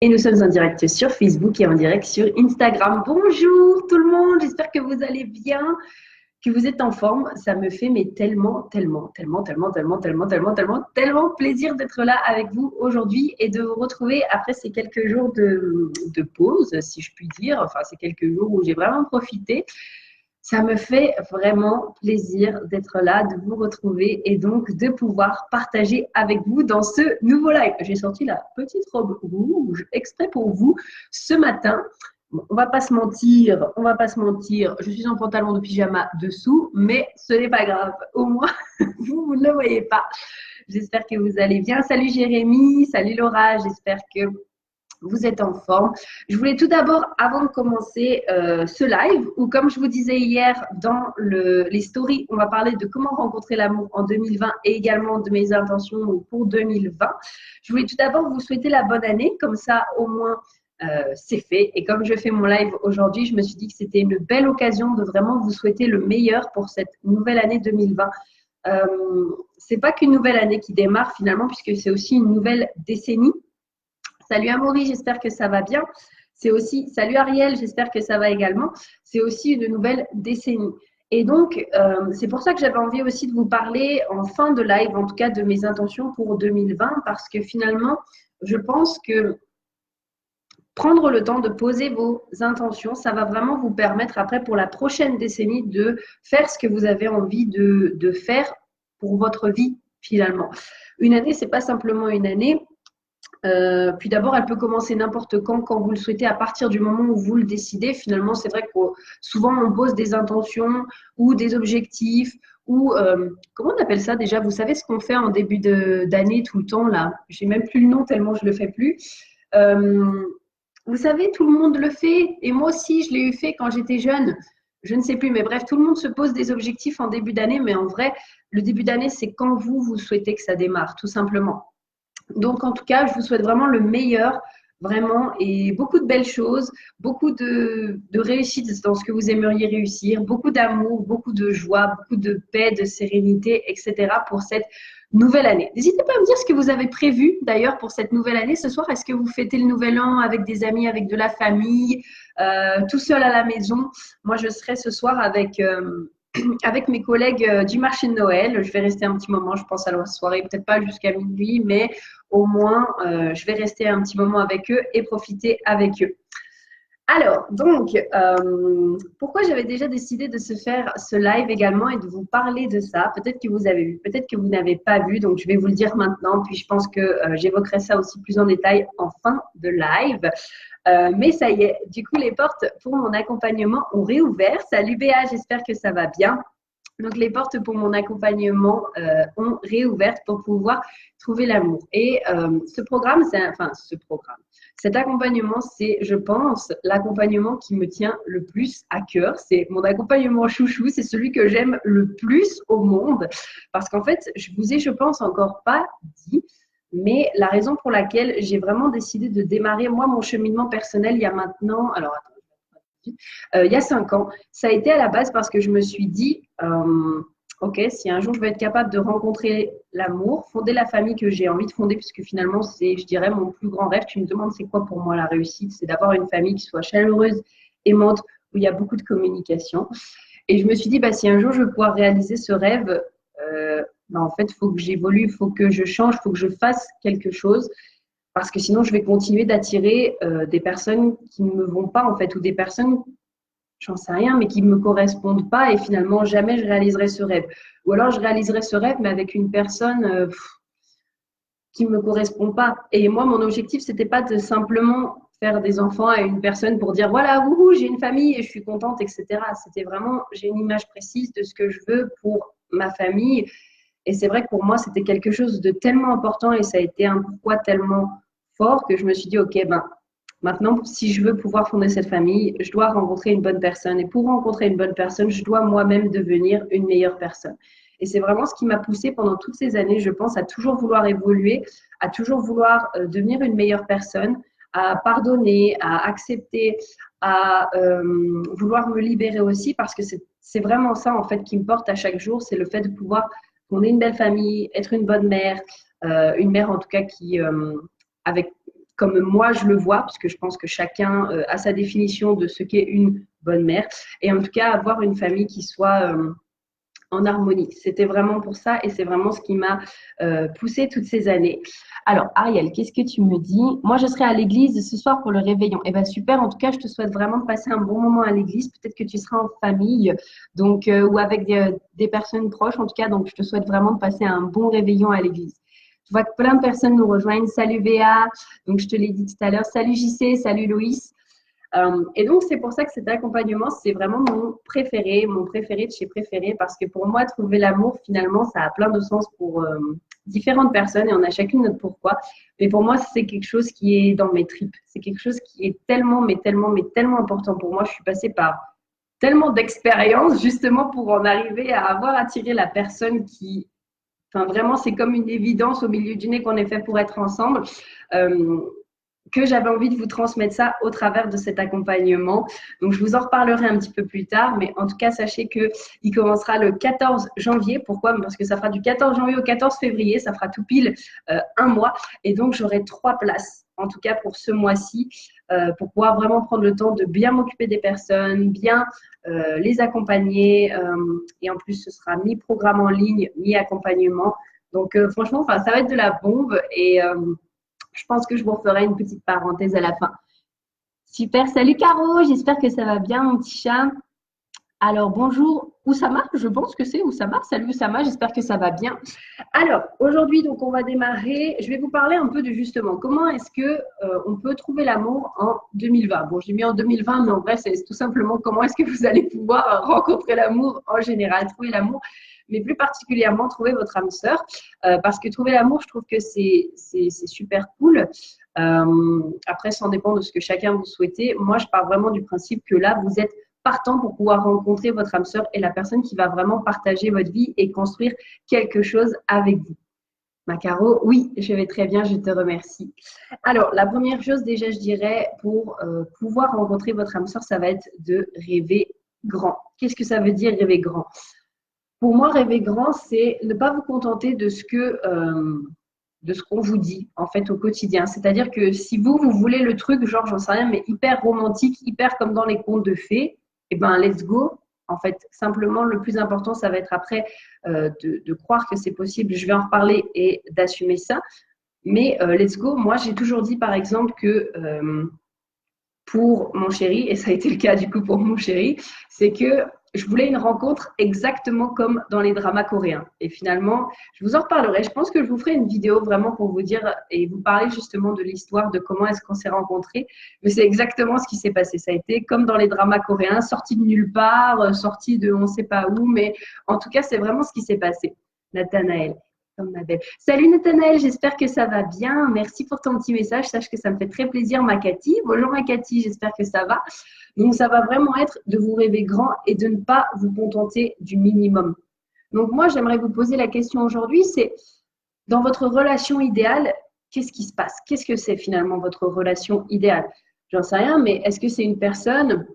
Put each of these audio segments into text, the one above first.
Et nous sommes en direct sur Facebook et en direct sur Instagram. Bonjour tout le monde, j'espère que vous allez bien, que vous êtes en forme. Ça me fait mais tellement plaisir d'être là avec vous aujourd'hui et de vous retrouver après ces quelques jours de pause, si je puis dire. Enfin, ces quelques jours où j'ai vraiment profité. Ça me fait vraiment plaisir d'être là, de vous retrouver et donc de pouvoir partager avec vous dans ce nouveau live. J'ai sorti la petite robe rouge exprès pour vous ce matin. Bon, on va pas se mentir, je suis en pantalon de pyjama dessous, mais ce n'est pas grave. Au moins, vous ne le voyez pas. J'espère que vous allez bien. Salut Jérémy, salut Laura, j'espère que vous êtes en forme. Je voulais tout d'abord, avant de commencer ce live, où comme je vous disais hier dans les stories, on va parler de comment rencontrer l'amour en 2020 et également de mes intentions pour 2020. Je voulais tout d'abord vous souhaiter la bonne année, comme ça au moins c'est fait. Et comme je fais mon live aujourd'hui, je me suis dit que c'était une belle occasion de vraiment vous souhaiter le meilleur pour cette nouvelle année 2020. C'est pas qu'une nouvelle année qui démarre finalement, puisque c'est aussi une nouvelle décennie. Salut Amaury, j'espère que ça va bien. C'est aussi, salut Ariel, j'espère que ça va également. C'est aussi une nouvelle décennie. Et donc, c'est pour ça que j'avais envie aussi de vous parler en fin de live, en tout cas de mes intentions pour 2020, parce que finalement, je pense que prendre le temps de poser vos intentions, ça va vraiment vous permettre après pour la prochaine décennie de faire ce que vous avez envie de faire pour votre vie finalement. Une année, c'est pas simplement une année. Puis d'abord, elle peut commencer n'importe quand vous le souhaitez, à partir du moment où vous le décidez. Finalement, c'est vrai que souvent on pose des intentions ou des objectifs ou comment on appelle ça déjà? Vous savez ce qu'on fait en début d'année tout le temps là? J'ai même plus le nom tellement je le fais plus. Euh, Vous savez, tout le monde le fait et moi aussi je l'ai eu fait quand j'étais jeune. Je ne sais plus, mais bref, tout le monde se pose des objectifs en début d'année, mais en vrai, le début d'année, c'est quand vous souhaitez que ça démarre, tout simplement. Donc, en tout cas, je vous souhaite vraiment le meilleur, vraiment, et beaucoup de belles choses, beaucoup de réussite dans ce que vous aimeriez réussir, beaucoup d'amour, beaucoup de joie, beaucoup de paix, de sérénité, etc. pour cette nouvelle année. N'hésitez pas à me dire ce que vous avez prévu d'ailleurs pour cette nouvelle année. Ce soir, est-ce que vous fêtez le nouvel an avec des amis, avec de la famille, tout seul à la maison? Moi, je serai ce soir avec mes collègues du marché de Noël. Je vais rester un petit moment, je pense, à la soirée, peut-être pas jusqu'à minuit, mais au moins, je vais rester un petit moment avec eux et profiter avec eux. Alors, donc, pourquoi j'avais déjà décidé de se faire ce live également et de vous parler de ça? Peut-être que vous avez vu, peut-être que vous n'avez pas vu, donc je vais vous le dire maintenant, puis je pense que j'évoquerai ça aussi plus en détail en fin de live. Mais ça y est, du coup, les portes pour mon accompagnement ont réouvert. Salut Béa, j'espère que ça va bien. Donc, les portes pour mon accompagnement ont réouvert pour pouvoir trouver l'amour. Et ce programme, cet accompagnement, c'est, je pense, l'accompagnement qui me tient le plus à cœur. C'est mon accompagnement chouchou, c'est celui que j'aime le plus au monde. Parce qu'en fait, je vous ai, je pense, encore pas dit, mais la raison pour laquelle j'ai vraiment décidé de démarrer, moi, mon cheminement personnel il y a maintenant, alors attends, il y a 5 ans. Ça a été à la base parce que je me suis dit, ok, si un jour je vais être capable de rencontrer l'amour, fonder la famille que j'ai envie de fonder, puisque finalement c'est, je dirais, mon plus grand rêve. Tu me demandes c'est quoi pour moi la réussite? C'est d'avoir une famille qui soit chaleureuse, aimante, où il y a beaucoup de communication. Et je me suis dit, bah, si un jour je veux pouvoir réaliser ce rêve, bah, en fait, il faut que j'évolue, il faut que je change, il faut que je fasse quelque chose parce que sinon je vais continuer d'attirer des personnes qui ne me vont pas en fait ou des personnes, j'en sais rien, mais qui ne me correspondent pas et finalement jamais je réaliserai ce rêve. Ou alors je réaliserai ce rêve mais avec une personne qui ne me correspond pas. Et moi, mon objectif, c'était pas de simplement faire des enfants à une personne pour dire voilà, wouhou, j'ai une famille et je suis contente, etc. C'était vraiment, j'ai une image précise de ce que je veux pour ma famille. Et c'est vrai que pour moi, c'était quelque chose de tellement important et ça a été un pourquoi tellement fort que je me suis dit, OK, ben, maintenant, si je veux pouvoir fonder cette famille, je dois rencontrer une bonne personne. Et pour rencontrer une bonne personne, je dois moi-même devenir une meilleure personne. Et c'est vraiment ce qui m'a poussée pendant toutes ces années, je pense, à toujours vouloir évoluer, à toujours vouloir devenir une meilleure personne, à pardonner, à accepter, à vouloir me libérer aussi, parce que c'est vraiment ça, en fait, qui me porte à chaque jour, c'est le fait de pouvoir fonder une belle famille, être une bonne mère, une mère en tout cas qui, avec comme moi je le vois, parce que je pense que chacun a sa définition de ce qu'est une bonne mère. Et en tout cas, avoir une famille qui soit en harmonie. C'était vraiment pour ça et c'est vraiment ce qui m'a poussée toutes ces années. Alors, Ariel, qu'est-ce que tu me dis? Moi, je serai à l'église ce soir pour le réveillon. Eh bien, super. En tout cas, je te souhaite vraiment de passer un bon moment à l'église. Peut-être que tu seras en famille donc, ou avec des personnes proches, en tout cas. Donc, je te souhaite vraiment de passer un bon réveillon à l'église. Je vois que plein de personnes nous rejoignent. Salut Béa. Donc, je te l'ai dit tout à l'heure. Salut JC. Salut Loïs. Et donc, c'est pour ça que cet accompagnement, c'est vraiment mon préféré de chez préféré, parce que pour moi, trouver l'amour, finalement, ça a plein de sens pour différentes personnes et on a chacune notre pourquoi. Mais pour moi, c'est quelque chose qui est dans mes tripes. C'est quelque chose qui est tellement, mais tellement, mais tellement important pour moi. Je suis passée par tellement d'expériences, justement, pour en arriver à avoir attiré la personne qui… Enfin, vraiment, c'est comme une évidence au milieu du nez qu'on est fait pour être ensemble. Que j'avais envie de vous transmettre ça au travers de cet accompagnement. Donc, je vous en reparlerai un petit peu plus tard, mais en tout cas, sachez qu'il commencera le 14 janvier. Pourquoi? Parce que ça fera du 14 janvier au 14 février, ça fera tout pile un mois. Et donc, j'aurai 3 places, en tout cas pour ce mois-ci, pour pouvoir vraiment prendre le temps de bien m'occuper des personnes, bien les accompagner. Et en plus, ce sera mi-programme en ligne, mi-accompagnement. Donc, franchement, ça va être de la bombe et… je pense que je vous referai une petite parenthèse à la fin. Super, salut Caro, j'espère que ça va bien mon petit chat. Alors bonjour Oussama, je pense que c'est Oussama. Salut Oussama, j'espère que ça va bien. Alors aujourd'hui, donc on va démarrer. Je vais vous parler un peu de justement comment est-ce que on peut trouver l'amour en 2020. Bon, j'ai mis en 2020, mais en vrai, c'est tout simplement comment est-ce que vous allez pouvoir rencontrer l'amour en général, trouver l'amour, mais plus particulièrement trouver votre âme sœur. Parce que trouver l'amour, je trouve que c'est super cool. Après, ça dépend de ce que chacun vous souhaitez. Moi, je pars vraiment du principe que là, vous êtes partant pour pouvoir rencontrer votre âme sœur et la personne qui va vraiment partager votre vie et construire quelque chose avec vous. Macaro, oui, je vais très bien, je te remercie. Alors, la première chose déjà, je dirais, pour pouvoir rencontrer votre âme sœur, ça va être de rêver grand. Qu'est-ce que ça veut dire rêver grand? Pour moi, rêver grand, c'est ne pas vous contenter de ce qu'on vous dit en fait au quotidien. C'est-à-dire que si vous voulez le truc, genre j'en sais rien, mais hyper romantique, hyper comme dans les contes de fées, eh ben let's go. En fait, simplement le plus important, ça va être après de croire que c'est possible. Je vais en reparler et d'assumer ça. Mais let's go. Moi, j'ai toujours dit par exemple que pour mon chéri, et ça a été le cas du coup pour mon chéri, c'est que je voulais une rencontre exactement comme dans les dramas coréens. Et finalement, je vous en reparlerai. Je pense que je vous ferai une vidéo vraiment pour vous dire et vous parler justement de l'histoire de comment est-ce qu'on s'est rencontrés. Mais c'est exactement ce qui s'est passé. Ça a été comme dans les dramas coréens, sorti de nulle part, sorti de on ne sait pas où. Mais en tout cas, c'est vraiment ce qui s'est passé. Nathanaël. Ma belle. Salut Nathanaël, j'espère que ça va bien. Merci pour ton petit message. Sache que ça me fait très plaisir, ma Cathy. Bonjour ma Cathy, j'espère que ça va. Donc, ça va vraiment être de vous rêver grand et de ne pas vous contenter du minimum. Donc, moi, j'aimerais vous poser la question aujourd'hui, c'est dans votre relation idéale, qu'est-ce qui se passe? Qu'est-ce que c'est finalement votre relation idéale? J'en sais rien, mais est-ce que c'est une personne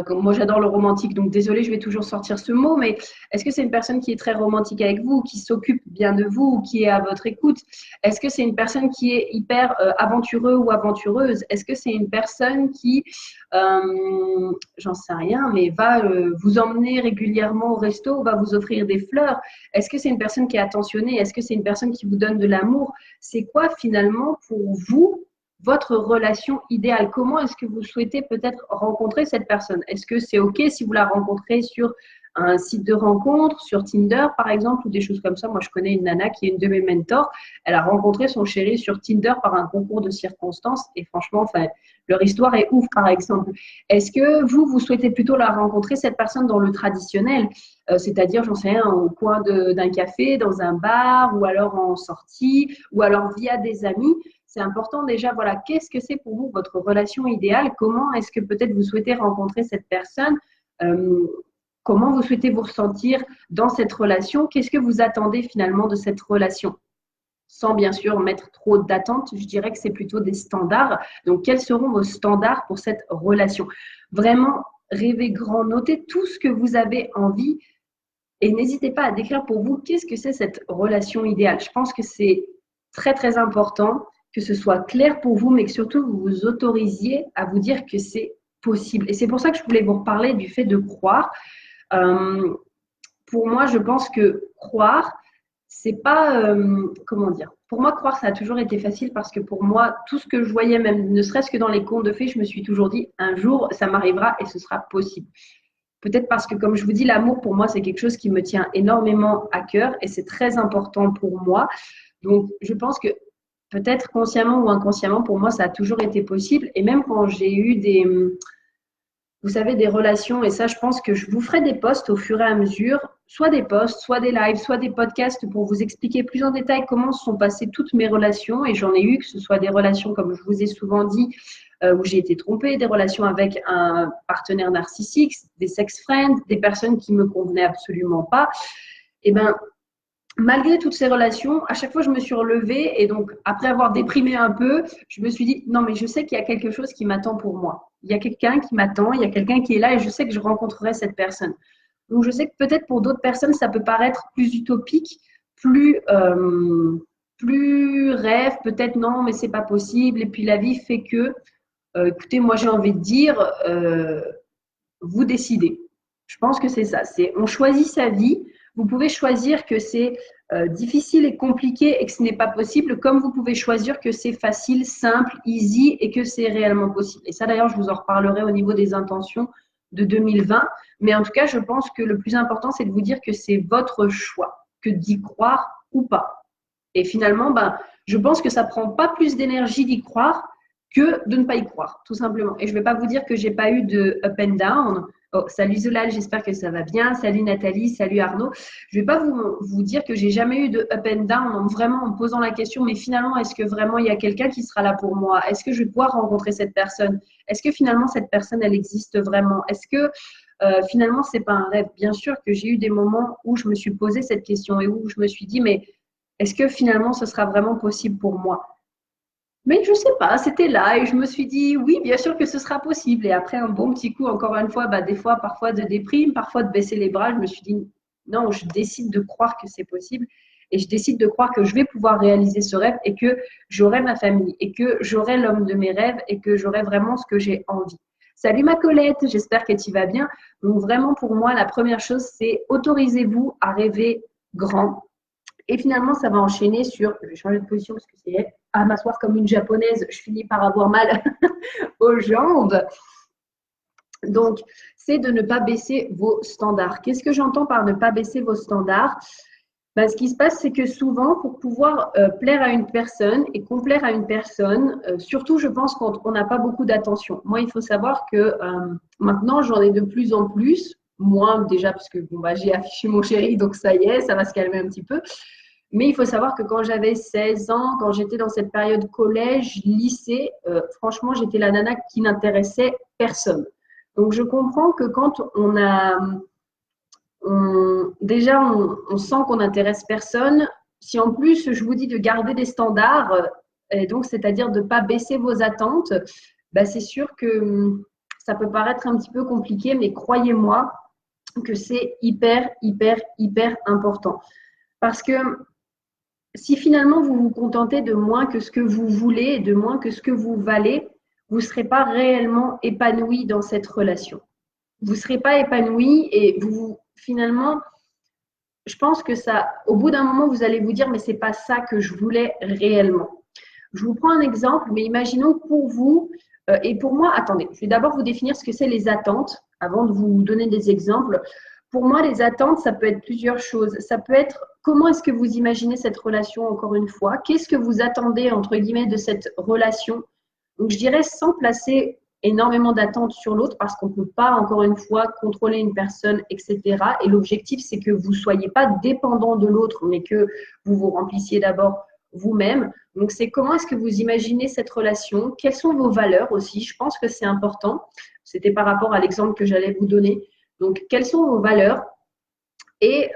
moi, j'adore le romantique, donc désolée, je vais toujours sortir ce mot, mais est-ce que c'est une personne qui est très romantique avec vous, qui s'occupe bien de vous, qui est à votre écoute? Est-ce que c'est une personne qui est hyper aventureux ou aventureuse? Est-ce que c'est une personne qui, j'en sais rien, mais va vous emmener régulièrement au resto, va vous offrir des fleurs? Est-ce que c'est une personne qui est attentionnée? Est-ce que c'est une personne qui vous donne de l'amour? C'est quoi finalement pour vous votre relation idéale? Comment est-ce que vous souhaitez peut-être rencontrer cette personne? Est-ce que c'est OK si vous la rencontrez sur un site de rencontre, sur Tinder par exemple, ou des choses comme ça? Moi, je connais une nana qui est une de mes mentors. Elle a rencontré son chéri sur Tinder par un concours de circonstances et franchement, enfin, leur histoire est ouf par exemple. Est-ce que vous souhaitez plutôt la rencontrer, cette personne, dans le traditionnel, c'est-à-dire, j'en sais rien, au coin d'un café, dans un bar, ou alors en sortie, ou alors via des amis? C'est important déjà, voilà, qu'est-ce que c'est pour vous votre relation idéale? Comment est-ce que peut-être vous souhaitez rencontrer cette personne? Comment vous souhaitez vous ressentir dans cette relation? Qu'est-ce que vous attendez finalement de cette relation? Sans bien sûr mettre trop d'attentes, je dirais que c'est plutôt des standards. Donc, quels seront vos standards pour cette relation? Vraiment, rêvez grand, notez tout ce que vous avez envie et n'hésitez pas à décrire pour vous qu'est-ce que c'est cette relation idéale. Je pense que c'est très, très important que ce soit clair pour vous, mais que surtout vous vous autorisiez à vous dire que c'est possible. Et c'est pour ça que je voulais vous reparler du fait de croire. Pour moi, je pense que croire, c'est pas, comment dire, pour moi, croire, ça a toujours été facile parce que pour moi, tout ce que je voyais, même ne serait-ce que dans les contes de fées, je me suis toujours dit, un jour, ça m'arrivera et ce sera possible. Peut-être parce que, comme je vous dis, l'amour, pour moi, c'est quelque chose qui me tient énormément à cœur et c'est très important pour moi. Donc, je pense que peut-être consciemment ou inconsciemment, pour moi, ça a toujours été possible. Et même quand j'ai eu vous savez, des relations, et ça, je pense que je vous ferai des posts au fur et à mesure, soit des posts, soit des lives, soit des podcasts pour vous expliquer plus en détail comment se sont passées toutes mes relations. Et j'en ai eu, que ce soit des relations, comme je vous ai souvent dit, où j'ai été trompée, des relations avec un partenaire narcissique, des sex friends, des personnes qui me convenaient absolument pas. Et ben, malgré toutes ces relations, à chaque fois, je me suis relevée et donc, après avoir déprimé un peu, je me suis dit, non, mais je sais qu'il y a quelque chose qui m'attend pour moi. Il y a quelqu'un qui m'attend, il y a quelqu'un qui est là et je sais que je rencontrerai cette personne. Donc, je sais que peut-être pour d'autres personnes, ça peut paraître plus utopique, plus rêve, peut-être non, mais c'est pas possible. Et puis, la vie fait que, écoutez, moi, j'ai envie de dire, vous décidez. Je pense que c'est ça. On choisit sa vie. Vous pouvez choisir que c'est difficile et compliqué et que ce n'est pas possible, comme vous pouvez choisir que c'est facile, simple, easy et que c'est réellement possible. Et ça, d'ailleurs, je vous en reparlerai au niveau des intentions de 2020. Mais en tout cas, je pense que le plus important, c'est de vous dire que c'est votre choix, que d'y croire ou pas. Et finalement, je pense que ça ne prend pas plus d'énergie d'y croire que de ne pas y croire, tout simplement. Et je ne vais pas vous dire que je n'ai pas eu de up and down. Oh, salut Zolal, j'espère que ça va bien. Salut Nathalie, salut Arnaud. Je ne vais pas vous dire que j'ai jamais eu de up and down en me posant la question, mais finalement, est-ce que vraiment il y a quelqu'un qui sera là pour moi? Est-ce que je vais pouvoir rencontrer cette personne? Est-ce que finalement cette personne, elle existe vraiment? Est-ce que finalement, ce n'est pas un rêve? Bien sûr que j'ai eu des moments où je me suis posé cette question et où je me suis dit, mais est-ce que finalement ce sera vraiment possible pour moi? Mais je ne sais pas, c'était là et je me suis dit oui, bien sûr que ce sera possible. Et après un bon petit coup, encore une fois, des fois, parfois de déprime, parfois de baisser les bras, je me suis dit non, je décide de croire que c'est possible et je décide de croire que je vais pouvoir réaliser ce rêve et que j'aurai ma famille et que j'aurai l'homme de mes rêves et que j'aurai vraiment ce que j'ai envie. Salut ma Colette, j'espère que tu vas bien. Donc vraiment pour moi, la première chose, c'est autorisez-vous à rêver grand. Et finalement, ça va enchaîner sur, je vais changer de position parce que c'est à m'asseoir comme une japonaise, je finis par avoir mal aux jambes. Donc, c'est de ne pas baisser vos standards. Qu'est-ce que j'entends par ne pas baisser vos standards? Ce qui se passe, c'est que souvent, pour pouvoir plaire à une personne et complaire à une personne, surtout, je pense, quand on n'a pas beaucoup d'attention. Moi, il faut savoir que maintenant, j'en ai de plus en plus, moins déjà, parce que j'ai affiché mon chéri, donc ça y est, ça va se calmer un petit peu. Mais il faut savoir que quand j'avais 16 ans, quand j'étais dans cette période collège, lycée, franchement, j'étais la nana qui n'intéressait personne. Donc, je comprends que quand déjà, on sent qu'on n'intéresse personne. Si en plus, je vous dis de garder des standards, et donc c'est-à-dire de ne pas baisser vos attentes, c'est sûr que ça peut paraître un petit peu compliqué, mais croyez-moi que c'est hyper, hyper, hyper important. Parce que si finalement vous vous contentez de moins que ce que vous voulez, de moins que ce que vous valez, vous ne serez pas réellement épanoui dans cette relation. Vous ne serez pas épanoui et finalement, je pense que ça, au bout d'un moment, vous allez vous dire, mais ce n'est pas ça que je voulais réellement. Je vous prends un exemple, mais imaginons pour vous et pour moi, attendez, je vais d'abord vous définir ce que c'est les attentes avant de vous donner des exemples. Pour moi, les attentes, ça peut être plusieurs choses. Ça peut être comment est-ce que vous imaginez cette relation, encore une fois? Qu'est-ce que vous attendez, entre guillemets, de cette relation? Donc, je dirais sans placer énormément d'attentes sur l'autre parce qu'on ne peut pas, encore une fois, contrôler une personne, etc. Et l'objectif, c'est que vous ne soyez pas dépendant de l'autre, mais que vous vous remplissiez d'abord vous-même. Donc, c'est comment est-ce que vous imaginez cette relation? Quelles sont vos valeurs aussi? Je pense que c'est important. C'était par rapport à l'exemple que j'allais vous donner. Donc, quelles sont vos valeurs? Et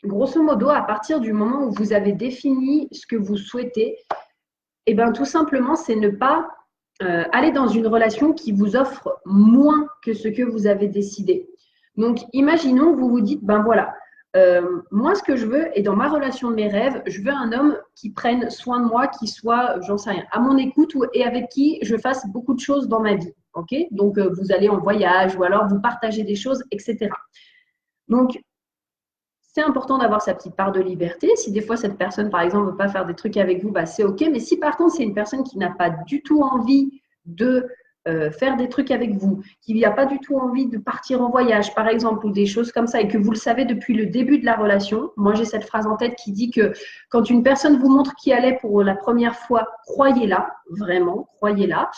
grosso modo, à partir du moment où vous avez défini ce que vous souhaitez, tout simplement, c'est ne pas aller dans une relation qui vous offre moins que ce que vous avez décidé. Donc, imaginons, vous vous dites, voilà, Moi, ce que je veux, et dans ma relation de mes rêves, je veux un homme qui prenne soin de moi, qui soit, j'en sais rien, à mon écoute et avec qui je fasse beaucoup de choses dans ma vie. Ok? Donc, vous allez en voyage ou alors vous partagez des choses, etc. Donc, c'est important d'avoir sa petite part de liberté. Si des fois cette personne, par exemple, ne veut pas faire des trucs avec vous, bah, c'est OK. Mais si par contre, c'est une personne qui n'a pas du tout envie de faire des trucs avec vous, qui n'a pas du tout envie de partir en voyage, par exemple, ou des choses comme ça, et que vous le savez depuis le début de la relation, moi j'ai cette phrase en tête qui dit que quand une personne vous montre qui elle est pour la première fois, croyez-la, vraiment, croyez-la,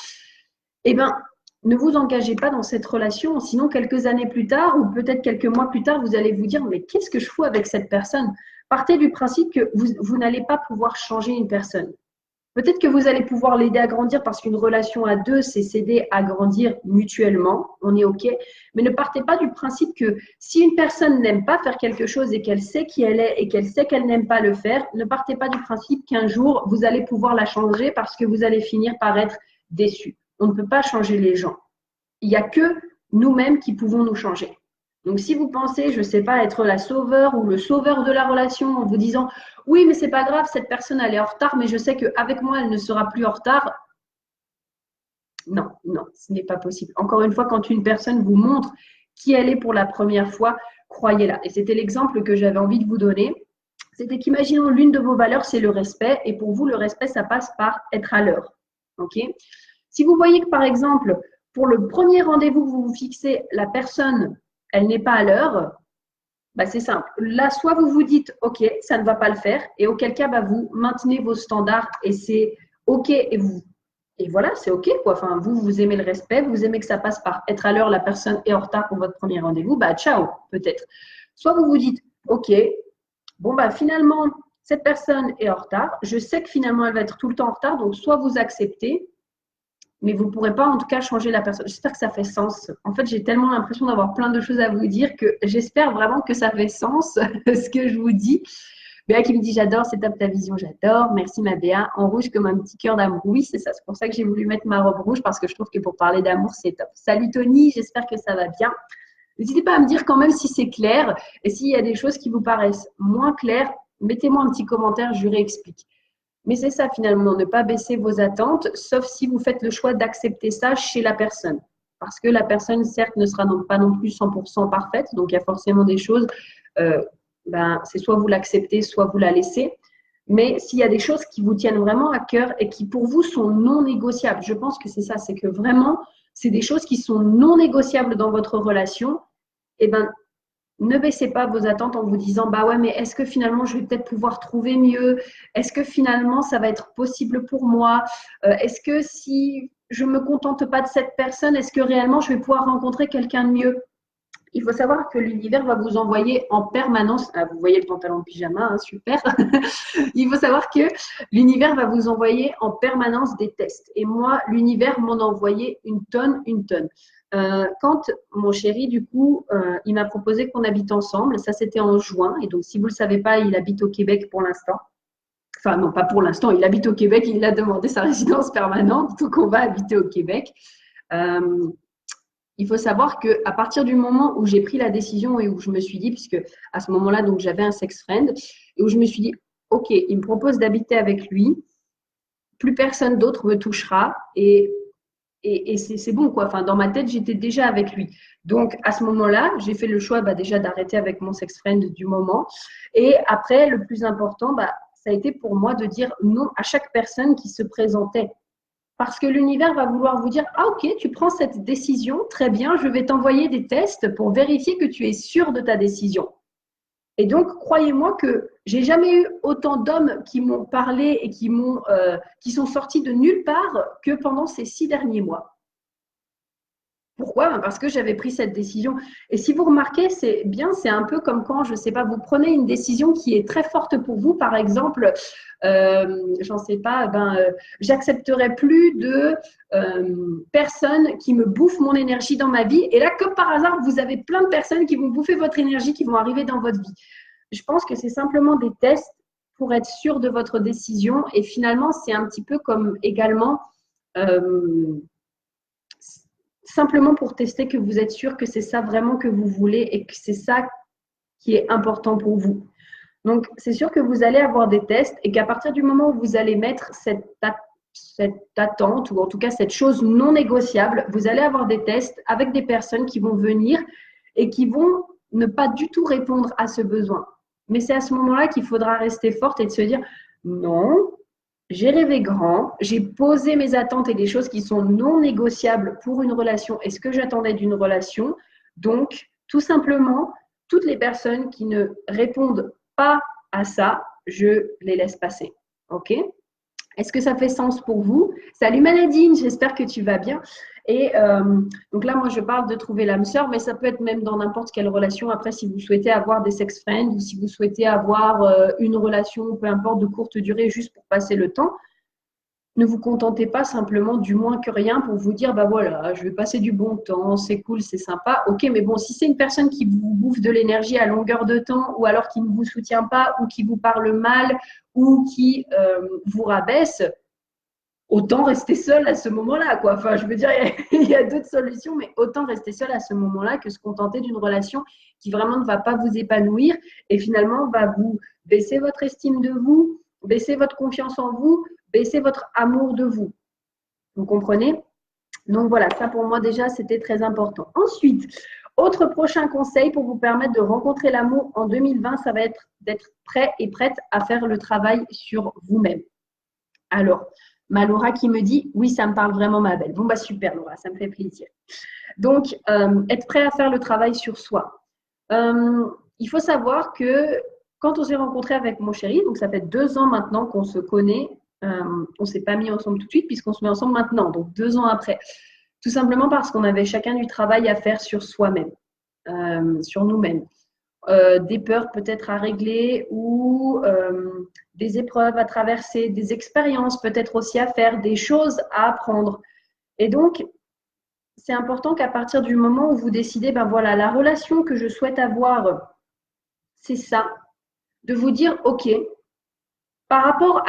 eh bien, ne vous engagez pas dans cette relation, sinon quelques années plus tard ou peut-être quelques mois plus tard, vous allez vous dire mais qu'est-ce que je fous avec cette personne? Partez du principe que vous n'allez pas pouvoir changer une personne. Peut-être que vous allez pouvoir l'aider à grandir parce qu'une relation à deux, c'est s'aider à grandir mutuellement, on est OK, mais ne partez pas du principe que si une personne n'aime pas faire quelque chose et qu'elle sait qui elle est et qu'elle sait qu'elle n'aime pas le faire, ne partez pas du principe qu'un jour, vous allez pouvoir la changer parce que vous allez finir par être déçu. On ne peut pas changer les gens. Il n'y a que nous-mêmes qui pouvons nous changer. Donc, si vous pensez, je ne sais pas, être la sauveur ou le sauveur de la relation en vous disant oui, mais c'est pas grave, cette personne elle est en retard, mais je sais qu'avec moi elle ne sera plus en retard. Non, non, ce n'est pas possible. Encore une fois, quand une personne vous montre qui elle est pour la première fois, croyez-la. Et c'était l'exemple que j'avais envie de vous donner. C'était qu'imaginons l'une de vos valeurs, c'est le respect. Et pour vous, le respect, ça passe par être à l'heure. OK? Si vous voyez que, par exemple, pour le premier rendez-vous que vous vous fixez, la personne, elle n'est pas à l'heure, bah, c'est simple. Là, soit vous vous dites, OK, ça ne va pas le faire, et auquel cas, bah, vous maintenez vos standards et c'est OK, et voilà, c'est OK, quoi. Enfin, vous aimez le respect, vous aimez que ça passe par être à l'heure, la personne est en retard pour votre premier rendez-vous, bah, ciao, peut-être. Soit vous vous dites, OK, bon, bah, finalement, cette personne est en retard, je sais que finalement, elle va être tout le temps en retard, donc soit vous acceptez, mais vous ne pourrez pas en tout cas changer la personne. J'espère que ça fait sens. En fait, j'ai tellement l'impression d'avoir plein de choses à vous dire que j'espère vraiment que ça fait sens ce que je vous dis. Béa qui me dit j'adore, c'est top ta vision, j'adore. Merci ma Béa. En rouge comme un petit cœur d'amour. Oui, c'est ça. C'est pour ça que j'ai voulu mettre ma robe rouge parce que je trouve que pour parler d'amour, c'est top. Salut Tony, j'espère que ça va bien. N'hésitez pas à me dire quand même si c'est clair et s'il y a des choses qui vous paraissent moins claires, mettez-moi un petit commentaire, je réexplique. Mais c'est ça finalement, ne pas baisser vos attentes, sauf si vous faites le choix d'accepter ça chez la personne. Parce que la personne, certes, ne sera pas non plus 100% parfaite, donc il y a forcément des choses, c'est soit vous l'acceptez, soit vous la laissez. Mais s'il y a des choses qui vous tiennent vraiment à cœur et qui pour vous sont non négociables, je pense que c'est ça, c'est que vraiment, c'est des choses qui sont non négociables dans votre relation, et ben ne baissez pas vos attentes en vous disant bah ouais mais est-ce que finalement je vais peut-être pouvoir trouver mieux, est-ce que finalement ça va être possible pour moi, est-ce que si je me contente pas de cette personne, est-ce que réellement je vais pouvoir rencontrer quelqu'un de mieux? Il faut savoir que l'univers va vous envoyer en permanence, ah, vous voyez le pantalon de pyjama, hein, super. Il faut savoir que l'univers va vous envoyer en permanence des tests. Et moi, l'univers m'en a envoyé une tonne, une tonne. Quand mon chéri, du coup, il m'a proposé qu'on habite ensemble, ça c'était en juin. Et donc, si vous ne le savez pas, il habite au Québec pour l'instant. Enfin, non, pas pour l'instant, il habite au Québec, il a demandé sa résidence permanente, donc on va habiter au Québec. Il faut savoir qu'à partir du moment où j'ai pris la décision et où je me suis dit, puisque à ce moment-là, donc j'avais un sex friend, et où je me suis dit, OK, il me propose d'habiter avec lui, plus personne d'autre me touchera, et c'est bon, quoi. Enfin, dans ma tête, j'étais déjà avec lui. Donc, à ce moment-là, j'ai fait le choix déjà d'arrêter avec mon sex friend du moment. Et après, le plus important, ça a été pour moi de dire non à chaque personne qui se présentait. Parce que l'univers va vouloir vous dire, ah ok, tu prends cette décision, très bien, je vais t'envoyer des tests pour vérifier que tu es sûr de ta décision. Et donc, croyez-moi que j'ai jamais eu autant d'hommes qui m'ont parlé et qui sont sortis de nulle part que pendant ces 6 derniers mois. Pourquoi? Parce que j'avais pris cette décision. Et si vous remarquez, c'est un peu comme quand, je ne sais pas, vous prenez une décision qui est très forte pour vous. Par exemple, j'en sais pas, j'accepterai plus de personnes qui me bouffent mon énergie dans ma vie. Et là, comme par hasard, vous avez plein de personnes qui vont bouffer votre énergie, qui vont arriver dans votre vie. Je pense que c'est simplement des tests pour être sûr de votre décision. Et finalement, c'est un petit peu comme également simplement pour tester que vous êtes sûr que c'est ça vraiment que vous voulez et que c'est ça qui est important pour vous. Donc, c'est sûr que vous allez avoir des tests et qu'à partir du moment où vous allez mettre cette attente ou en tout cas cette chose non négociable, vous allez avoir des tests avec des personnes qui vont venir et qui vont ne pas du tout répondre à ce besoin. Mais c'est à ce moment-là qu'il faudra rester forte et de se dire non, j'ai rêvé grand, j'ai posé mes attentes et des choses qui sont non négociables pour une relation et ce que j'attendais d'une relation. Donc, tout simplement, toutes les personnes qui ne répondent pas à ça, je les laisse passer. OK? Est-ce que ça fait sens pour vous? Salut Maladine, j'espère que tu vas bien. Et donc là, moi, je parle de trouver l'âme sœur, mais ça peut être même dans n'importe quelle relation. Après, si vous souhaitez avoir des sex friends ou si vous souhaitez avoir une relation, peu importe, de courte durée, juste pour passer le temps, ne vous contentez pas simplement du moins que rien pour vous dire, bah voilà, je vais passer du bon temps, c'est cool, c'est sympa. Ok, mais bon, si c'est une personne qui vous bouffe de l'énergie à longueur de temps ou alors qui ne vous soutient pas ou qui vous parle mal ou qui vous rabaisse, autant rester seul à ce moment-là, quoi. Enfin, je veux dire, il y a d'autres solutions, mais autant rester seul à ce moment-là que se contenter d'une relation qui vraiment ne va pas vous épanouir et finalement va vous baisser votre estime de vous, baisser votre confiance en vous, baisser votre amour de vous. Vous comprenez? Donc voilà, ça pour moi déjà, c'était très important. Ensuite, autre prochain conseil pour vous permettre de rencontrer l'amour en 2020, ça va être d'être prêt et prête à faire le travail sur vous-même. Alors, ma Laura qui me dit, oui, ça me parle vraiment, ma belle. Bon, bah super, Laura, ça me fait plaisir. Donc, être prêt à faire le travail sur soi. Il faut savoir que quand on s'est rencontré avec mon chéri, donc ça fait 2 ans maintenant qu'on se connaît, on ne s'est pas mis ensemble tout de suite puisqu'on se met ensemble maintenant, donc 2 ans après. Tout simplement parce qu'on avait chacun du travail à faire sur soi-même, sur nous-mêmes. Des peurs peut-être à régler ou des épreuves à traverser, des expériences peut-être aussi à faire, des choses à apprendre. Et donc, c'est important qu'à partir du moment où vous décidez, ben voilà, la relation que je souhaite avoir, c'est ça, de vous dire, OK, par rapport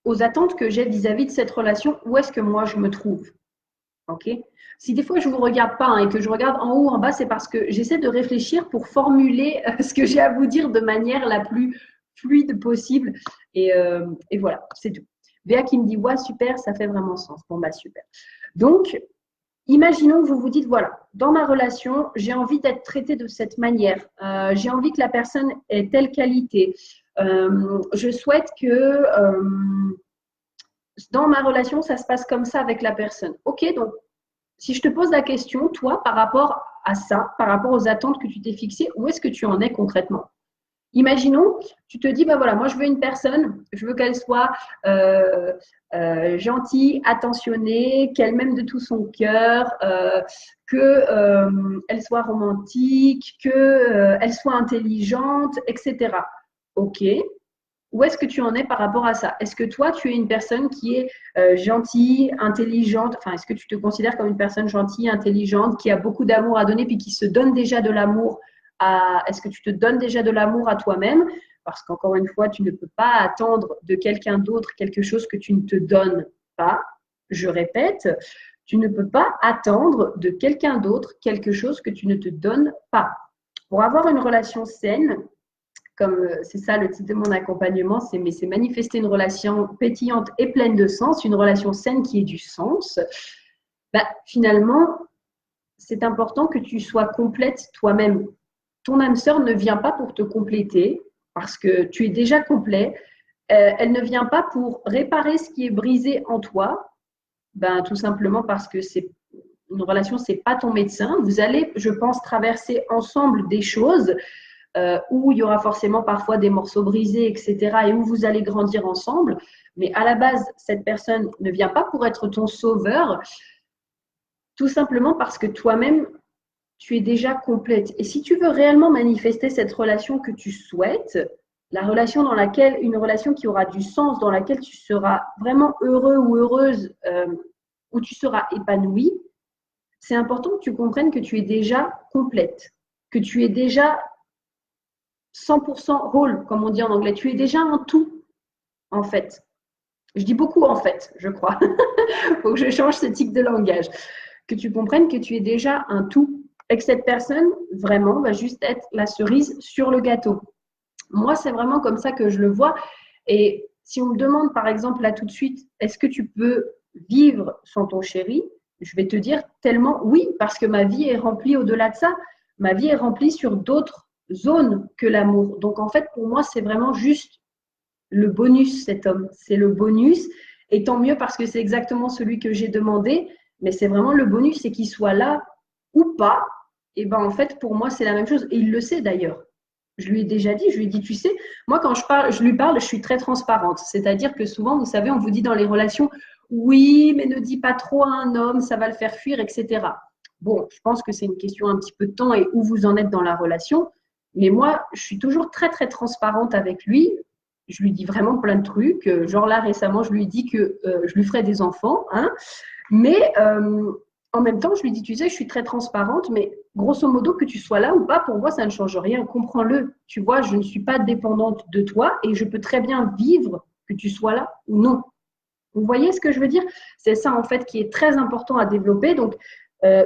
aux attentes que j'ai vis-à-vis de cette relation, où est-ce que moi je me trouve? OK? Si des fois je ne vous regarde pas et que je regarde en haut, en bas, c'est parce que j'essaie de réfléchir pour formuler ce que j'ai à vous dire de manière la plus fluide possible. Et voilà, c'est tout. Béa qui me dit, ouais, super, ça fait vraiment sens. Bon, bah super. Donc, imaginons que vous vous dites, voilà, dans ma relation, j'ai envie d'être traitée de cette manière. J'ai envie que la personne ait telle qualité. Je souhaite que dans ma relation, ça se passe comme ça avec la personne. OK, donc si je te pose la question, toi, par rapport à ça, par rapport aux attentes que tu t'es fixées, où est-ce que tu en es concrètement? Imaginons, tu te dis, bah voilà, moi je veux une personne, je veux qu'elle soit gentille, attentionnée, qu'elle m'aime de tout son cœur, qu'elle soit romantique, qu'elle soit intelligente, etc. Ok. Où est-ce que tu en es par rapport à ça? Est-ce que toi, tu es une personne qui est gentille, intelligente? Enfin, est-ce que tu te considères comme une personne gentille, intelligente, qui a beaucoup d'amour à donner, puis qui se donne déjà de l'amour à… Est-ce que tu te donnes déjà de l'amour à toi-même? Parce qu'encore une fois, tu ne peux pas attendre de quelqu'un d'autre quelque chose que tu ne te donnes pas. Je répète, tu ne peux pas attendre de quelqu'un d'autre quelque chose que tu ne te donnes pas. Pour avoir une relation saine, comme c'est ça le titre de mon accompagnement, c'est manifester une relation pétillante et pleine de sens, une relation saine qui ait du sens. Bah, finalement, c'est important que tu sois complète toi-même. Ton âme sœur ne vient pas pour te compléter parce que tu es déjà complet. Elle ne vient pas pour réparer ce qui est brisé en toi, ben, tout simplement parce que c'est une relation, c'est pas ton médecin. Vous allez, je pense, traverser ensemble des choses où il y aura forcément parfois des morceaux brisés, etc., et où vous allez grandir ensemble. Mais à la base, cette personne ne vient pas pour être ton sauveur, tout simplement parce que toi-même, tu es déjà complète. Et si tu veux réellement manifester cette relation que tu souhaites, la relation dans laquelle, une relation qui aura du sens, dans laquelle tu seras vraiment heureux ou heureuse, où tu seras épanoui, c'est important que tu comprennes que tu es déjà complète, que tu es déjà 100% whole, comme on dit en anglais. Tu es déjà un tout, en fait. Je dis beaucoup en fait, je crois. Il faut que je change ce type de langage. Que tu comprennes que tu es déjà un tout. et que cette personne, vraiment, va juste être la cerise sur le gâteau. Moi, c'est vraiment comme ça que je le vois. Et si on me demande, par exemple, là tout de suite, est-ce que tu peux vivre sans ton chéri? Je vais te dire tellement oui, parce que ma vie est remplie au-delà de ça. Ma vie est remplie sur d'autres zones que l'amour. Donc, en fait, pour moi, c'est vraiment juste le bonus, cet homme. C'est le bonus. Et tant mieux parce que c'est exactement celui que j'ai demandé. Mais c'est vraiment le bonus, c'est qu'il soit là ou pas. Et ben en fait, pour moi, c'est la même chose. Et il le sait d'ailleurs. Je lui ai déjà dit, je lui ai dit, tu sais, moi quand je lui parle, je suis très transparente. C'est-à-dire que souvent, vous savez, on vous dit dans les relations, oui, mais ne dis pas trop à un homme, ça va le faire fuir, etc. Bon, je pense que c'est une question un petit peu de temps et où vous en êtes dans la relation. Mais moi, je suis toujours très, très transparente avec lui. Je lui dis vraiment plein de trucs. Genre là, récemment, je lui ai dit que je lui ferais des enfants. Hein, mais en même temps, je lui dis, tu sais, je suis très transparente, mais grosso modo, que tu sois là ou pas, pour moi, ça ne change rien. Comprends-le. Tu vois, je ne suis pas dépendante de toi et je peux très bien vivre que tu sois là ou non. Vous voyez ce que je veux dire? C'est ça, en fait, qui est très important à développer. Donc,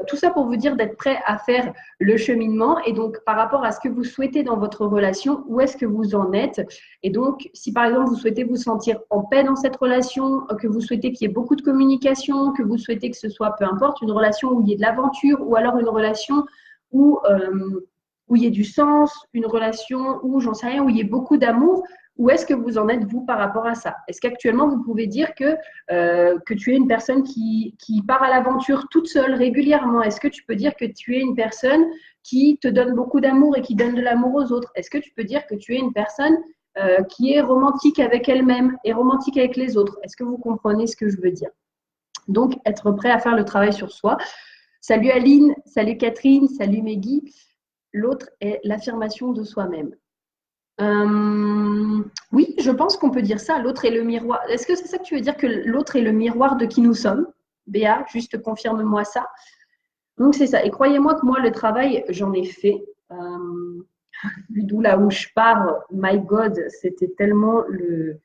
tout ça pour vous dire d'être prêt à faire le cheminement. Et donc, par rapport à ce que vous souhaitez dans votre relation, où est-ce que vous en êtes? Et donc, si par exemple, vous souhaitez vous sentir en paix dans cette relation, que vous souhaitez qu'il y ait beaucoup de communication, que vous souhaitez que ce soit, peu importe, une relation où il y ait de l'aventure, ou alors une relation où il y ait du sens, une relation où, j'en sais rien, où il y ait beaucoup d'amour, où est-ce que vous en êtes, vous, par rapport à ça? Est-ce qu'actuellement, vous pouvez dire que tu es une personne qui part à l'aventure toute seule régulièrement? Est-ce que tu peux dire que tu es une personne qui te donne beaucoup d'amour et qui donne de l'amour aux autres? Est-ce que tu peux dire que tu es une personne qui est romantique avec elle-même et romantique avec les autres? Est-ce que vous comprenez ce que je veux dire? Donc, être prêt à faire le travail sur soi. Salut Aline, salut Catherine, salut Meggy. L'autre est l'affirmation de soi-même. Oui, je pense qu'on peut dire ça. L'autre est le miroir. Est-ce que c'est ça que tu veux dire, que l'autre est le miroir de qui nous sommes? Béa, juste confirme-moi ça. Donc, c'est ça. Et croyez-moi que moi, le travail, j'en ai fait. D'où là où je pars, my God, c'était tellement le.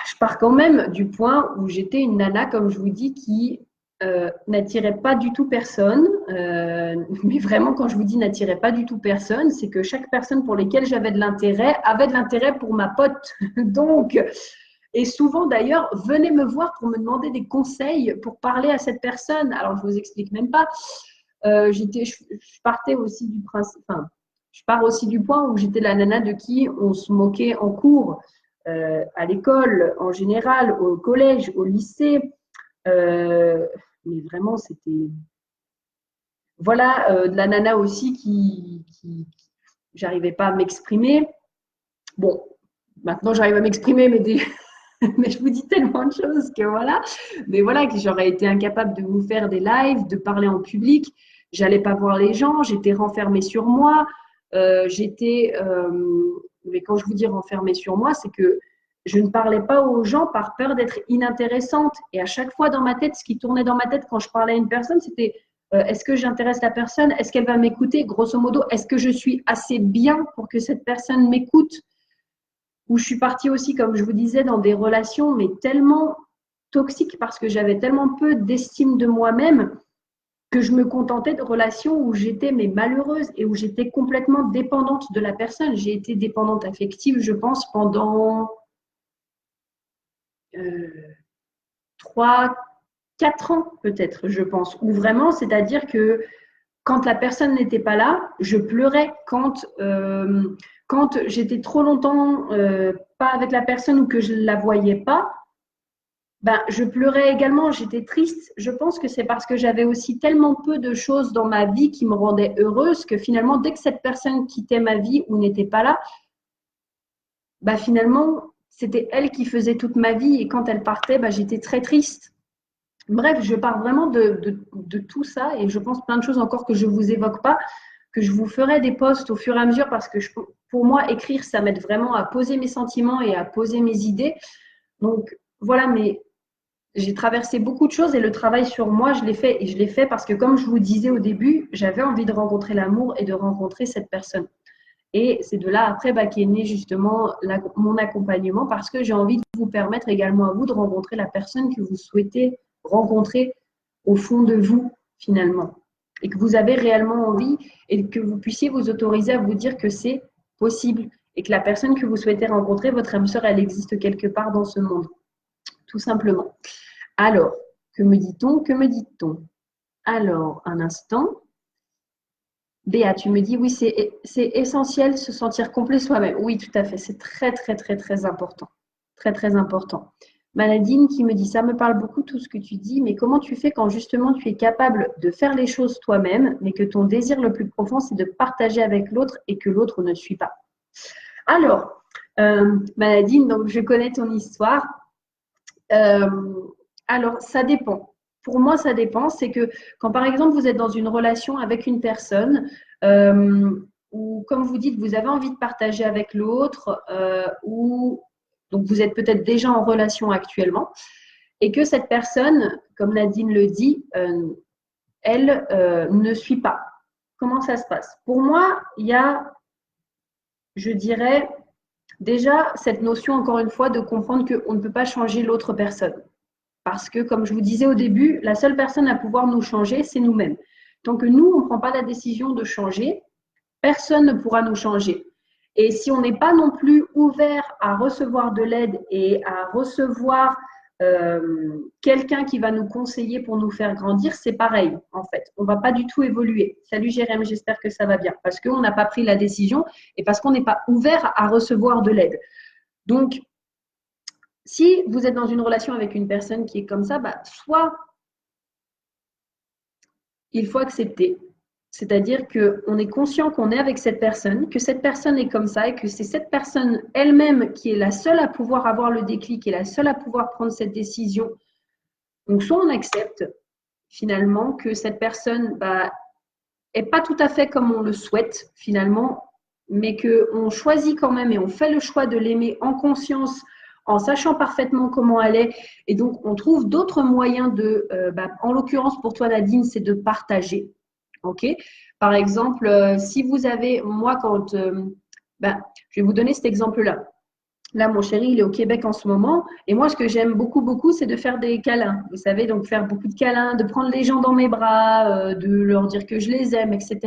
Je pars quand même du point où j'étais une nana, comme je vous dis, qui n'attirait pas du tout personne. Mais vraiment, quand je vous dis n'attirait pas du tout personne, c'est que chaque personne pour laquelle j'avais de l'intérêt avait de l'intérêt pour ma pote. Donc, et souvent d'ailleurs, venez me voir pour me demander des conseils pour parler à cette personne. Alors, je vous explique même pas. Je partais aussi du principe, enfin, je pars aussi du point où j'étais la nana de qui on se moquait en cours, à l'école en général, au collège, au lycée. Mais vraiment, c'était. Voilà, de la nana aussi qui j'arrivais pas à m'exprimer. Bon, maintenant j'arrive à m'exprimer, mais, mais je vous dis tellement de choses que voilà. Mais voilà, que j'aurais été incapable de vous faire des lives, de parler en public. J'allais pas voir les gens, j'étais renfermée sur moi. Mais quand je vous dis renfermée sur moi, c'est que je ne parlais pas aux gens par peur d'être inintéressante. Et à chaque fois dans ma tête, ce qui tournait dans ma tête quand je parlais à une personne, c'était est-ce que j'intéresse la personne? Est-ce qu'elle va m'écouter? Grosso modo, est-ce que je suis assez bien pour que cette personne m'écoute? Où je suis partie aussi, comme je vous disais, dans des relations, mais tellement toxiques parce que j'avais tellement peu d'estime de moi-même que je me contentais de relations où j'étais mais malheureuse et où j'étais complètement dépendante de la personne. J'ai été dépendante affective, je pense, pendant 3, 4 ans peut-être, je pense. Ou vraiment, c'est-à-dire que quand la personne n'était pas là, je pleurais. Quand j'étais trop longtemps pas avec la personne ou que je ne la voyais pas, ben, je pleurais également, j'étais triste. Je pense que c'est parce que j'avais aussi tellement peu de choses dans ma vie qui me rendaient heureuse que finalement, dès que cette personne quittait ma vie ou n'était pas là, ben, finalement, c'était elle qui faisait toute ma vie et quand elle partait, ben, j'étais très triste. Bref, je parle vraiment de tout ça et je pense plein de choses encore que je ne vous évoque pas, que je vous ferai des posts au fur et à mesure parce que pour moi, écrire, ça m'aide vraiment à poser mes sentiments et à poser mes idées. Donc voilà, mais j'ai traversé beaucoup de choses et le travail sur moi, je l'ai fait. Et je l'ai fait parce que, comme je vous disais au début, j'avais envie de rencontrer l'amour et de rencontrer cette personne. Et c'est de là, après, qu'est né justement mon accompagnement parce que j'ai envie de vous permettre également à vous de rencontrer la personne que vous souhaitez rencontrer au fond de vous, finalement. et que vous avez réellement envie et que vous puissiez vous autoriser à vous dire que c'est possible et que la personne que vous souhaitez rencontrer, votre âme sœur, elle existe quelque part dans ce monde, tout simplement. Alors, que me dit-on? Que me dit-on? Alors, un instant. Béa, tu me dis, oui, c'est essentiel se sentir complet soi-même. Oui, tout à fait. C'est très, très, très, très important. Très, très important. Maladine qui me dit, ça me parle beaucoup tout ce que tu dis, mais comment tu fais quand justement tu es capable de faire les choses toi-même, mais que ton désir le plus profond, c'est de partager avec l'autre et que l'autre ne suit pas? Alors, Maladine, donc je connais ton histoire. Alors, ça dépend. Pour moi, ça dépend. C'est que quand, par exemple, vous êtes dans une relation avec une personne, ou comme vous dites, vous avez envie de partager avec l'autre, ou donc vous êtes peut-être déjà en relation actuellement, et que cette personne, comme Nadine le dit, elle ne suit pas. Comment ça se passe? Pour moi, il y a, je dirais, déjà cette notion, encore une fois, de comprendre qu'on ne peut pas changer l'autre personne. Parce que, comme je vous disais au début, la seule personne à pouvoir nous changer, c'est nous-mêmes. Tant que nous, on ne prend pas la décision de changer, personne ne pourra nous changer. Et si on n'est pas non plus ouvert à recevoir de l'aide et à recevoir quelqu'un qui va nous conseiller pour nous faire grandir, c'est pareil, en fait. On ne va pas du tout évoluer. Salut Jérém, j'espère que ça va bien. Parce qu'on n'a pas pris la décision et parce qu'on n'est pas ouvert à recevoir de l'aide. Donc, si vous êtes dans une relation avec une personne qui est comme ça, bah, soit il faut accepter. C'est-à-dire qu'on est conscient qu'on est avec cette personne, que cette personne est comme ça et que c'est cette personne elle-même qui est la seule à pouvoir avoir le déclic et la seule à pouvoir prendre cette décision. Donc, soit on accepte finalement que cette personne est pas tout à fait comme on le souhaite finalement, mais qu'on choisit quand même et on fait le choix de l'aimer en conscience, en sachant parfaitement comment elle est. Et donc, on trouve d'autres moyens de, en l'occurrence pour toi Nadine, c'est de partager. Ok. Par exemple, si vous avez, moi quand, je vais vous donner cet exemple-là. Là, mon chéri, il est au Québec en ce moment. Et moi, ce que j'aime beaucoup, beaucoup, c'est de faire des câlins. Vous savez, donc faire beaucoup de câlins, de prendre les gens dans mes bras, de leur dire que je les aime, etc.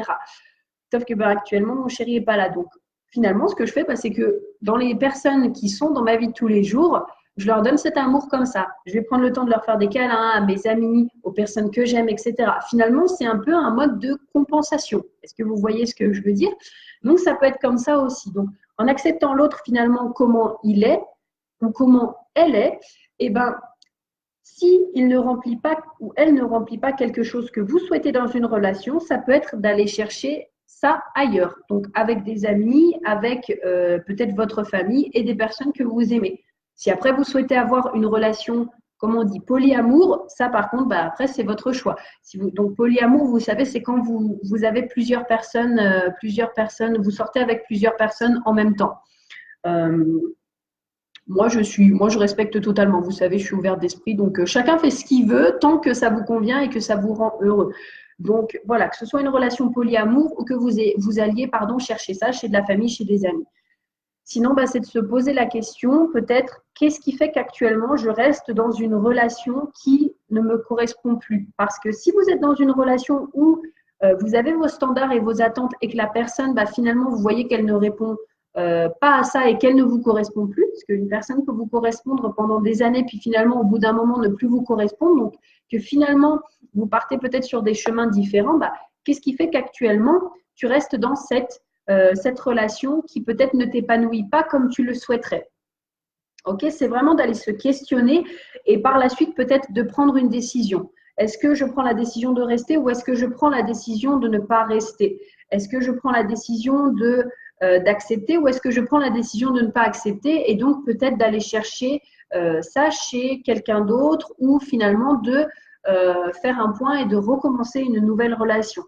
Sauf que actuellement, mon chéri n'est pas là. Donc, finalement, ce que je fais, c'est que dans les personnes qui sont dans ma vie de tous les jours, je leur donne cet amour comme ça. Je vais prendre le temps de leur faire des câlins à mes amis, aux personnes que j'aime, etc. Finalement, c'est un peu un mode de compensation. Est-ce que vous voyez ce que je veux dire? Donc, ça peut être comme ça aussi. Donc, en acceptant l'autre finalement comment il est ou comment elle est, eh ben, si il ne remplit pas ou elle ne remplit pas quelque chose que vous souhaitez dans une relation, ça peut être d'aller chercher ça ailleurs. Donc, avec des amis, avec peut-être votre famille et des personnes que vous aimez. Si après vous souhaitez avoir une relation, comme on dit, polyamour, ça par contre, après c'est votre choix. Donc polyamour, vous savez, c'est quand vous avez plusieurs personnes, vous sortez avec plusieurs personnes en même temps. Moi, je respecte totalement. Vous savez, je suis ouverte d'esprit. Donc, chacun fait ce qu'il veut tant que ça vous convient et que ça vous rend heureux. Donc, voilà, que ce soit une relation polyamour ou que vous alliez chercher ça chez de la famille, chez des amis. Sinon, c'est de se poser la question, peut-être, qu'est-ce qui fait qu'actuellement, je reste dans une relation qui ne me correspond plus? Parce que si vous êtes dans une relation où vous avez vos standards et vos attentes et que la personne, finalement, vous voyez qu'elle ne répond pas à ça et qu'elle ne vous correspond plus, parce qu'une personne peut vous correspondre pendant des années, puis finalement, au bout d'un moment, ne plus vous correspondre, donc que finalement, vous partez peut-être sur des chemins différents, qu'est-ce qui fait qu'actuellement, tu restes dans cette relation qui peut-être ne t'épanouit pas comme tu le souhaiterais. Ok, c'est vraiment d'aller se questionner et par la suite peut-être de prendre une décision. Est-ce que je prends la décision de rester ou est-ce que je prends la décision de ne pas rester? Est-ce que je prends la décision d'accepter ou est-ce que je prends la décision de ne pas accepter et donc peut-être d'aller chercher ça chez quelqu'un d'autre ou finalement de faire un point et de recommencer une nouvelle relation?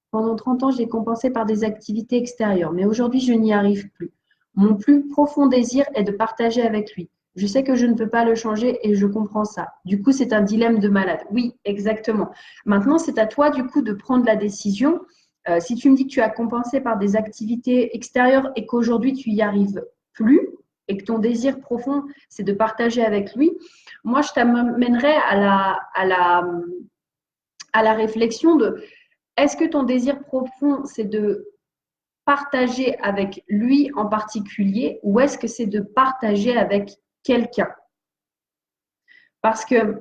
Pendant 30 ans, j'ai compensé par des activités extérieures, mais aujourd'hui, je n'y arrive plus. Mon plus profond désir est de partager avec lui. Je sais que je ne peux pas le changer et je comprends ça. Du coup, c'est un dilemme de malade. Oui, exactement. Maintenant, c'est à toi, du coup, de prendre la décision. Si tu me dis que tu as compensé par des activités extérieures et qu'aujourd'hui, tu n'y arrives plus et que ton désir profond, c'est de partager avec lui, moi, je t'amènerais à la réflexion de Est-ce que ton désir profond, c'est de partager avec lui en particulier ou est-ce que c'est de partager avec quelqu'un? Parce que,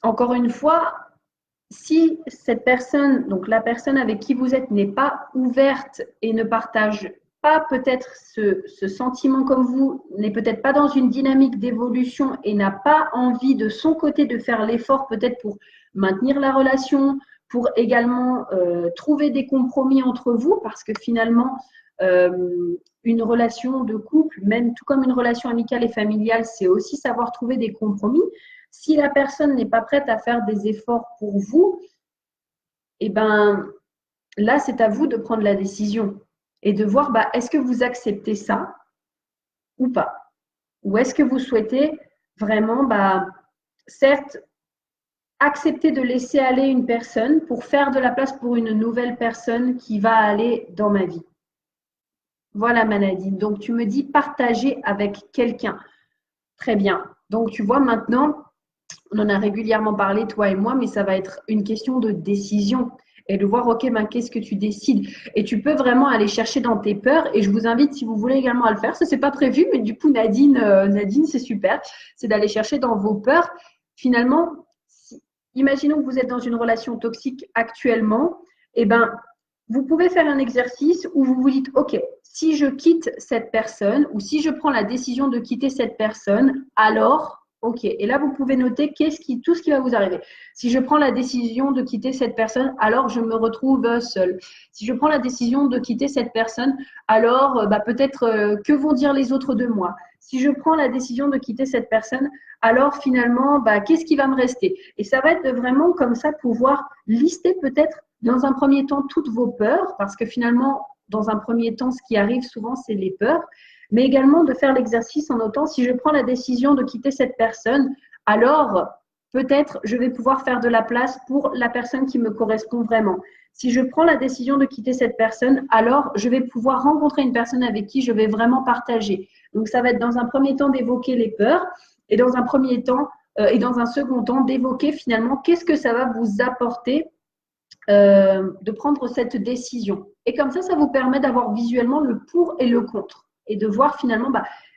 encore une fois, si cette personne, donc la personne avec qui vous êtes, n'est pas ouverte et ne partage pas peut-être ce sentiment comme vous, n'est peut-être pas dans une dynamique d'évolution et n'a pas envie de son côté de faire l'effort peut-être pour maintenir la relation, pour également trouver des compromis entre vous, parce que finalement, une relation de couple, même tout comme une relation amicale et familiale, c'est aussi savoir trouver des compromis. Si la personne n'est pas prête à faire des efforts pour vous, eh ben, là, c'est à vous de prendre la décision et de voir est-ce que vous acceptez ça ou pas? Ou est-ce que vous souhaitez vraiment, certes, accepter de laisser aller une personne pour faire de la place pour une nouvelle personne qui va aller dans ma vie? Voilà, Manadine. Donc, tu me dis partager avec quelqu'un. Très bien. Donc, tu vois, maintenant, on en a régulièrement parlé, toi et moi, mais ça va être une question de décision et de voir, OK, qu'est-ce que tu décides? Et tu peux vraiment aller chercher dans tes peurs et je vous invite, si vous voulez également à le faire, ça, c'est pas prévu, mais du coup, Nadine, c'est super, c'est d'aller chercher dans vos peurs. Finalement, imaginons que vous êtes dans une relation toxique actuellement, eh ben, vous pouvez faire un exercice où vous vous dites, OK, si je quitte cette personne ou si je prends la décision de quitter cette personne, alors, OK. Et là, vous pouvez noter tout ce qui va vous arriver. Si je prends la décision de quitter cette personne, alors je me retrouve seule. Si je prends la décision de quitter cette personne, alors peut-être que vont dire les autres de moi? Si je prends la décision de quitter cette personne, alors finalement, qu'est-ce qui va me rester? Et ça va être de vraiment comme ça pouvoir lister peut-être dans un premier temps toutes vos peurs, parce que finalement, dans un premier temps, ce qui arrive souvent, c'est les peurs, mais également de faire l'exercice en notant si je prends la décision de quitter cette personne, alors peut-être je vais pouvoir faire de la place pour la personne qui me correspond vraiment. Si je prends la décision de quitter cette personne, alors je vais pouvoir rencontrer une personne avec qui je vais vraiment partager. Donc ça va être dans un premier temps d'évoquer les peurs et dans un premier temps et dans un second temps d'évoquer finalement qu'est-ce que ça va vous apporter de prendre cette décision. Et comme ça vous permet d'avoir visuellement le pour et le contre et de voir finalement,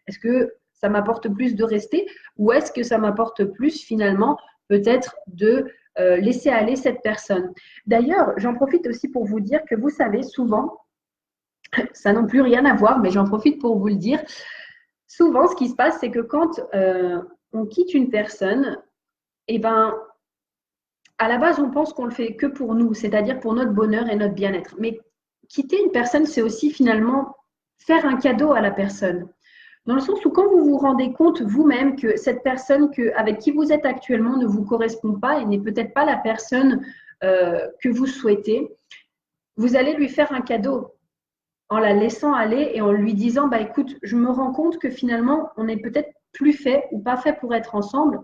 est-ce que ça m'apporte plus de rester ou est-ce que ça m'apporte plus finalement peut-être de laisser aller cette personne. D'ailleurs, j'en profite aussi pour vous dire que vous savez, souvent, ça n'a plus rien à voir, mais j'en profite pour vous le dire, souvent, ce qui se passe, c'est que quand on quitte une personne, eh ben, à la base, on pense qu'on le fait que pour nous, c'est-à-dire pour notre bonheur et notre bien-être. Mais quitter une personne, c'est aussi finalement faire un cadeau à la personne. Dans le sens où quand vous vous rendez compte vous-même que cette personne avec qui vous êtes actuellement ne vous correspond pas et n'est peut-être pas la personne que vous souhaitez, vous allez lui faire un cadeau en la laissant aller et en lui disant, écoute, je me rends compte que finalement, on n'est peut-être plus fait ou pas fait pour être ensemble.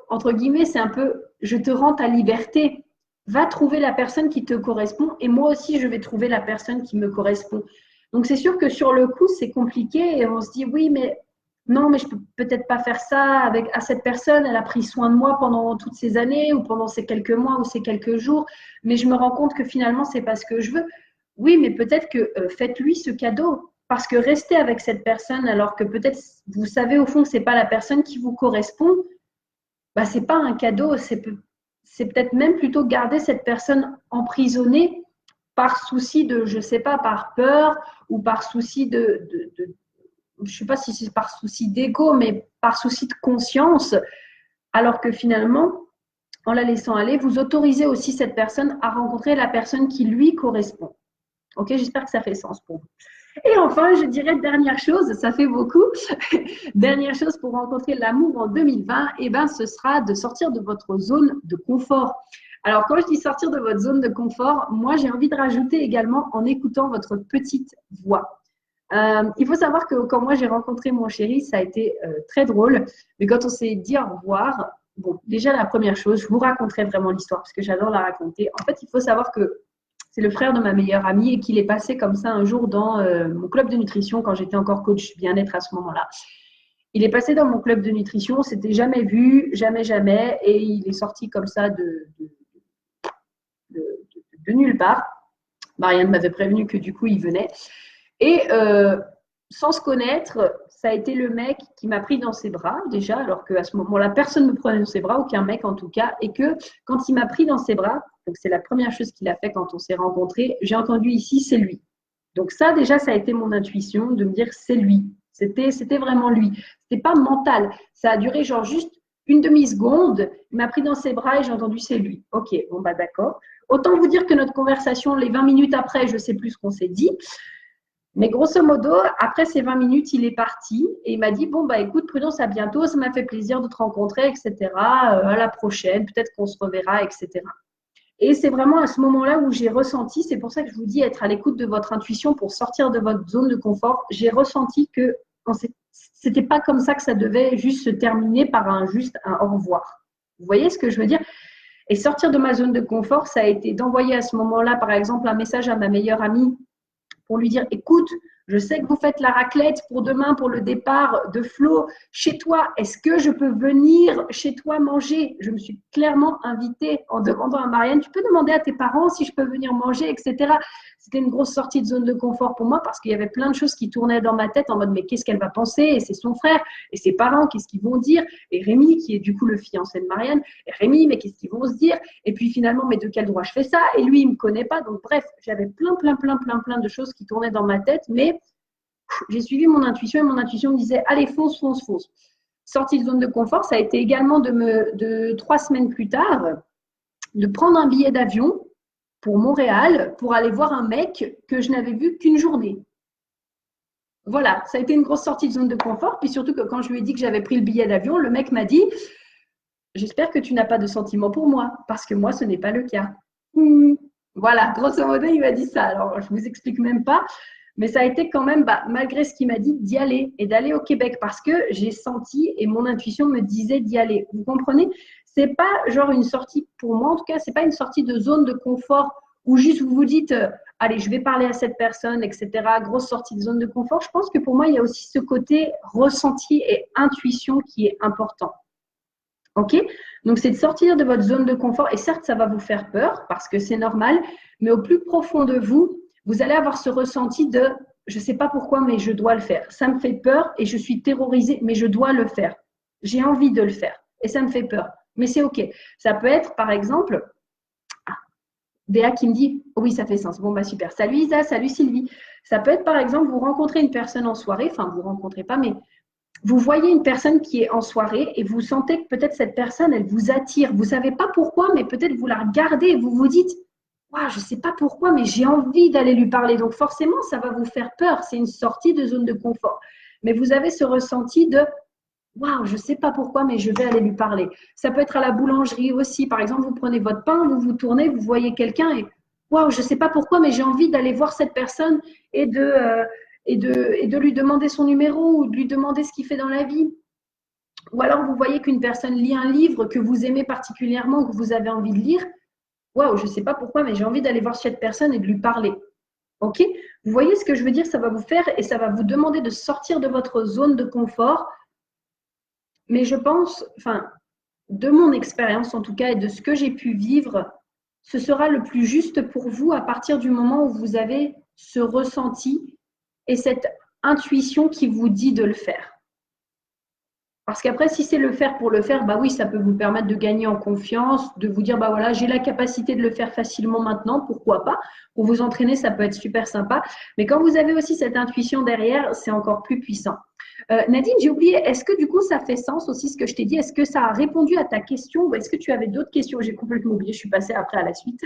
Entre guillemets, c'est un peu, je te rends ta liberté. Va trouver la personne qui te correspond et moi aussi, je vais trouver la personne qui me correspond. Donc, c'est sûr que sur le coup, c'est compliqué et on se dit, oui, mais non, mais je peux peut-être pas faire ça à cette personne. Elle a pris soin de moi pendant toutes ces années ou pendant ces quelques mois ou ces quelques jours, mais je me rends compte que finalement, c'est pas ce que je veux. Oui, mais peut-être que faites-lui ce cadeau. Parce que rester avec cette personne alors que peut-être vous savez au fond que ce n'est pas la personne qui vous correspond, ce n'est pas un cadeau, c'est peut-être même plutôt garder cette personne emprisonnée par souci de, je ne sais pas, par peur ou par souci je ne sais pas si c'est par souci d'ego, mais par souci de conscience, alors que finalement, en la laissant aller, vous autorisez aussi cette personne à rencontrer la personne qui lui correspond. Ok, j'espère que ça fait sens pour vous. Et enfin, je dirais dernière chose, ça fait beaucoup. Dernière chose pour rencontrer l'amour en 2020, ce sera de sortir de votre zone de confort. Alors, quand je dis sortir de votre zone de confort, moi, j'ai envie de rajouter également en écoutant votre petite voix. Il faut savoir que quand moi, j'ai rencontré mon chéri, ça a été très drôle. Mais quand on s'est dit au revoir, bon, déjà, la première chose, je vous raconterai vraiment l'histoire parce que j'adore la raconter. En fait, il faut savoir que c'est le frère de ma meilleure amie et qu'il est passé comme ça un jour dans mon club de nutrition quand j'étais encore coach bien-être à ce moment-là. Il est passé dans mon club de nutrition, on s'était jamais vu, jamais, et il est sorti comme ça de nulle part. Marianne m'avait prévenu que du coup, il venait. Et sans se connaître, ça a été le mec qui m'a pris dans ses bras déjà, alors qu'à ce moment-là, personne ne me prenait dans ses bras, aucun mec en tout cas, et que quand il m'a pris dans ses bras, donc c'est la première chose qu'il a fait quand on s'est rencontrés, j'ai entendu ici, c'est lui. Donc ça, déjà, ça a été mon intuition de me dire, c'est lui. C'était vraiment lui. C'était pas mental. Ça a duré genre juste une demi-seconde. Il m'a pris dans ses bras et j'ai entendu, c'est lui. Ok, bon bah d'accord. Autant vous dire que notre conversation, les 20 minutes après, je ne sais plus ce qu'on s'est dit. Mais grosso modo, après ces 20 minutes, il est parti et il m'a dit, bon, bah écoute, Prudence, à bientôt, ça m'a fait plaisir de te rencontrer, etc. À la prochaine, peut-être qu'on se reverra, etc. Et c'est vraiment à ce moment-là où j'ai ressenti, c'est pour ça que je vous dis être à l'écoute de votre intuition pour sortir de votre zone de confort, j'ai ressenti que c'était pas comme ça que ça devait juste se terminer par juste un au revoir. Vous voyez ce que je veux dire? Et sortir de ma zone de confort, ça a été d'envoyer à ce moment-là, par exemple, un message à ma meilleure amie pour lui dire, écoute, je sais que vous faites la raclette pour demain, pour le départ de Flo chez toi. Est-ce que je peux venir chez toi manger? Je me suis clairement invitée en demandant à Marianne, tu peux demander à tes parents si je peux venir manger, etc. C'était une grosse sortie de zone de confort pour moi parce qu'il y avait plein de choses qui tournaient dans ma tête en mode, mais qu'est-ce qu'elle va penser? Et c'est son frère et ses parents, qu'est-ce qu'ils vont dire? Et Rémi, qui est du coup le fiancé de Marianne, et Rémi, mais qu'est-ce qu'ils vont se dire? Et puis finalement, mais de quel droit je fais ça? Et lui, il ne me connaît pas. Donc bref, j'avais plein de choses qui tournaient dans ma tête, mais j'ai suivi mon intuition et mon intuition me disait, allez, fonce, fonce, fonce. Sortie de zone de confort, ça a été également de 3 semaines plus tard, de prendre un billet d'avion pour Montréal pour aller voir un mec que je n'avais vu qu'une journée. Voilà, ça a été une grosse sortie de zone de confort. Puis surtout que quand je lui ai dit que j'avais pris le billet d'avion, le mec m'a dit, j'espère que tu n'as pas de sentiments pour moi, parce que moi, ce n'est pas le cas. Voilà, grosso modo, il m'a dit ça. Alors, je ne vous explique même pas. Mais ça a été quand même, malgré ce qu'il m'a dit, d'y aller et d'aller au Québec parce que j'ai senti et mon intuition me disait d'y aller. Vous comprenez? C'est pas genre une sortie, pour moi en tout cas, c'est pas une sortie de zone de confort où juste vous vous dites, allez, je vais parler à cette personne, etc. Grosse sortie de zone de confort. Je pense que pour moi, il y a aussi ce côté ressenti et intuition qui est important. Ok? Donc, c'est de sortir de votre zone de confort. Et certes, ça va vous faire peur parce que c'est normal, mais au plus profond de vous, vous allez avoir ce ressenti de je ne sais pas pourquoi, mais je dois le faire. Ça me fait peur et je suis terrorisée, mais je dois le faire. J'ai envie de le faire et ça me fait peur. Mais c'est OK. Ça peut être, par exemple, Béa qui me dit oui, ça fait sens. Bon, bah super. Salut Isa, salut Sylvie. Ça peut être, par exemple, vous rencontrez une personne en soirée, enfin, vous ne rencontrez pas, mais vous voyez une personne qui est en soirée et vous sentez que peut-être cette personne, elle vous attire. Vous ne savez pas pourquoi, mais peut-être vous la regardez et vous vous dites wow, je ne sais pas pourquoi, mais j'ai envie d'aller lui parler. Donc forcément, ça va vous faire peur. C'est une sortie de zone de confort. Mais vous avez ce ressenti de waouh, je ne sais pas pourquoi, mais je vais aller lui parler. Ça peut être à la boulangerie aussi. Par exemple, vous prenez votre pain, vous vous tournez, vous voyez quelqu'un et waouh, je ne sais pas pourquoi, mais j'ai envie d'aller voir cette personne et de lui demander son numéro ou de lui demander ce qu'il fait dans la vie. Ou alors, vous voyez qu'une personne lit un livre que vous aimez particulièrement, que vous avez envie de lire. Waouh, je ne sais pas pourquoi, mais j'ai envie d'aller voir cette personne et de lui parler. OK? Vous voyez ce que je veux dire? Ça va vous faire et ça va vous demander de sortir de votre zone de confort. Mais je pense, enfin, de mon expérience en tout cas et de ce que j'ai pu vivre, ce sera le plus juste pour vous à partir du moment où vous avez ce ressenti et cette intuition qui vous dit de le faire. Parce qu'après, si c'est le faire pour le faire, bah oui, ça peut vous permettre de gagner en confiance, de vous dire, bah voilà, j'ai la capacité de le faire facilement maintenant, pourquoi pas. Pour vous entraîner, ça peut être super sympa. Mais quand vous avez aussi cette intuition derrière, c'est encore plus puissant. Nadine, j'ai oublié, est-ce que du coup, ça fait sens aussi ce que je t'ai dit? Est-ce que ça a répondu à ta question ou est-ce que tu avais d'autres questions? J'ai complètement oublié, je suis passée après à la suite.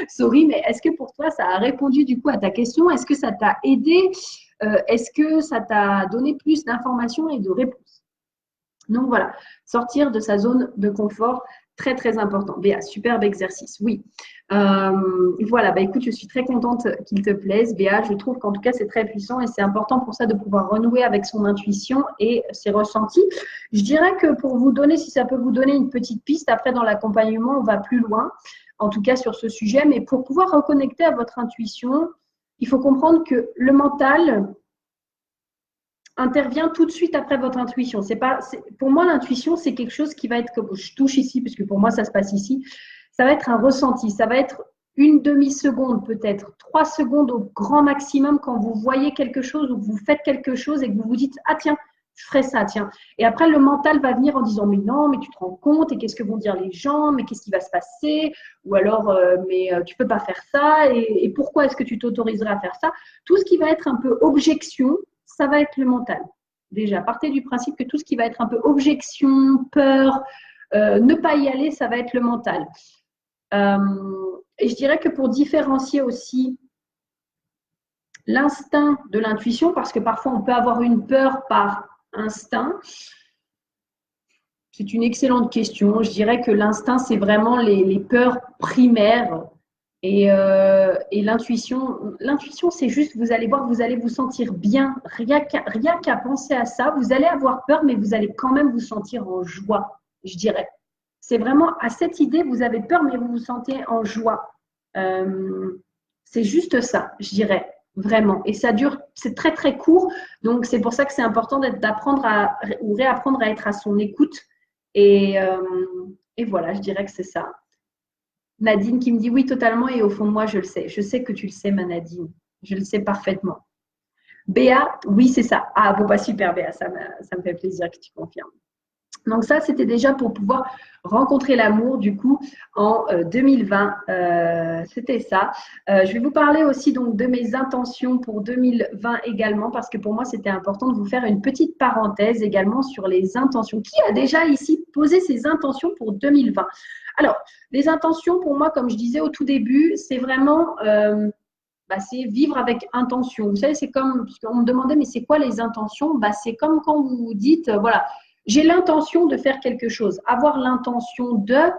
Sorry, mais est-ce que pour toi, ça a répondu du coup à ta question? Est-ce que ça t'a aidé? Est-ce que ça t'a donné plus d'informations et de réponses? Donc voilà, sortir de sa zone de confort, très très important. Béa, superbe exercice, oui. Voilà, bah écoute, je suis très contente qu'il te plaise, Béa. Je trouve qu'en tout cas, c'est très puissant et c'est important pour ça de pouvoir renouer avec son intuition et ses ressentis. Je dirais que pour vous donner, si ça peut vous donner une petite piste, après dans l'accompagnement, on va plus loin, en tout cas sur ce sujet, mais pour pouvoir reconnecter à votre intuition, il faut comprendre que le mental intervient tout de suite après votre intuition. Pour moi, l'intuition, c'est quelque chose qui va être, comme je touche ici, puisque pour moi, ça se passe ici, ça va être un ressenti, ça va être une demi-seconde peut-être, 3 secondes au grand maximum quand vous voyez quelque chose ou que vous faites quelque chose et que vous vous dites « Ah tiens, je ferai ça, tiens ». Et après, le mental va venir en disant « Mais non, mais tu te rends compte, et qu'est-ce que vont dire les gens, mais qu'est-ce qui va se passer ?» Ou alors « Mais tu peux pas faire ça, et pourquoi est-ce que tu t'autoriserais à faire ça ?» Tout ce qui va être un peu objection, ça va être le mental. Déjà, partez du principe que tout ce qui va être un peu objection, peur, ne pas y aller, ça va être le mental. Et je dirais que pour différencier aussi l'instinct de l'intuition, parce que parfois on peut avoir une peur par instinct, c'est une excellente question. Je dirais que l'instinct, c'est vraiment les peurs primaires. Et l'intuition, c'est juste, vous allez voir, vous allez vous sentir bien. Rien qu'à penser à ça, vous allez avoir peur, mais vous allez quand même vous sentir en joie, je dirais. C'est vraiment à cette idée, vous avez peur, mais vous vous sentez en joie. C'est juste ça, je dirais, vraiment. Et ça dure, c'est très très court, donc c'est pour ça que c'est important d'apprendre ou réapprendre à être à son écoute. Et voilà, je dirais que c'est ça. Nadine qui me dit oui, totalement, et au fond de moi, je le sais. Je sais que tu le sais, ma Nadine. Je le sais parfaitement. Béa, oui, c'est ça. Ah, bon, bah super, Béa, ça me fait plaisir que tu confirmes. Donc ça, c'était déjà pour pouvoir rencontrer l'amour, du coup, en 2020. C'était ça. Je vais vous parler aussi donc de mes intentions pour 2020 également, parce que pour moi, c'était important de vous faire une petite parenthèse également sur les intentions. Qui a déjà ici posé ses intentions pour 2020? Alors, les intentions, pour moi, comme je disais au tout début, c'est vraiment… c'est vivre avec intention. Vous savez, c'est comme, parce qu'on me demandait, mais c'est quoi les intentions? C'est comme quand vous vous dites, voilà, j'ai l'intention de faire quelque chose. Avoir l'intention de,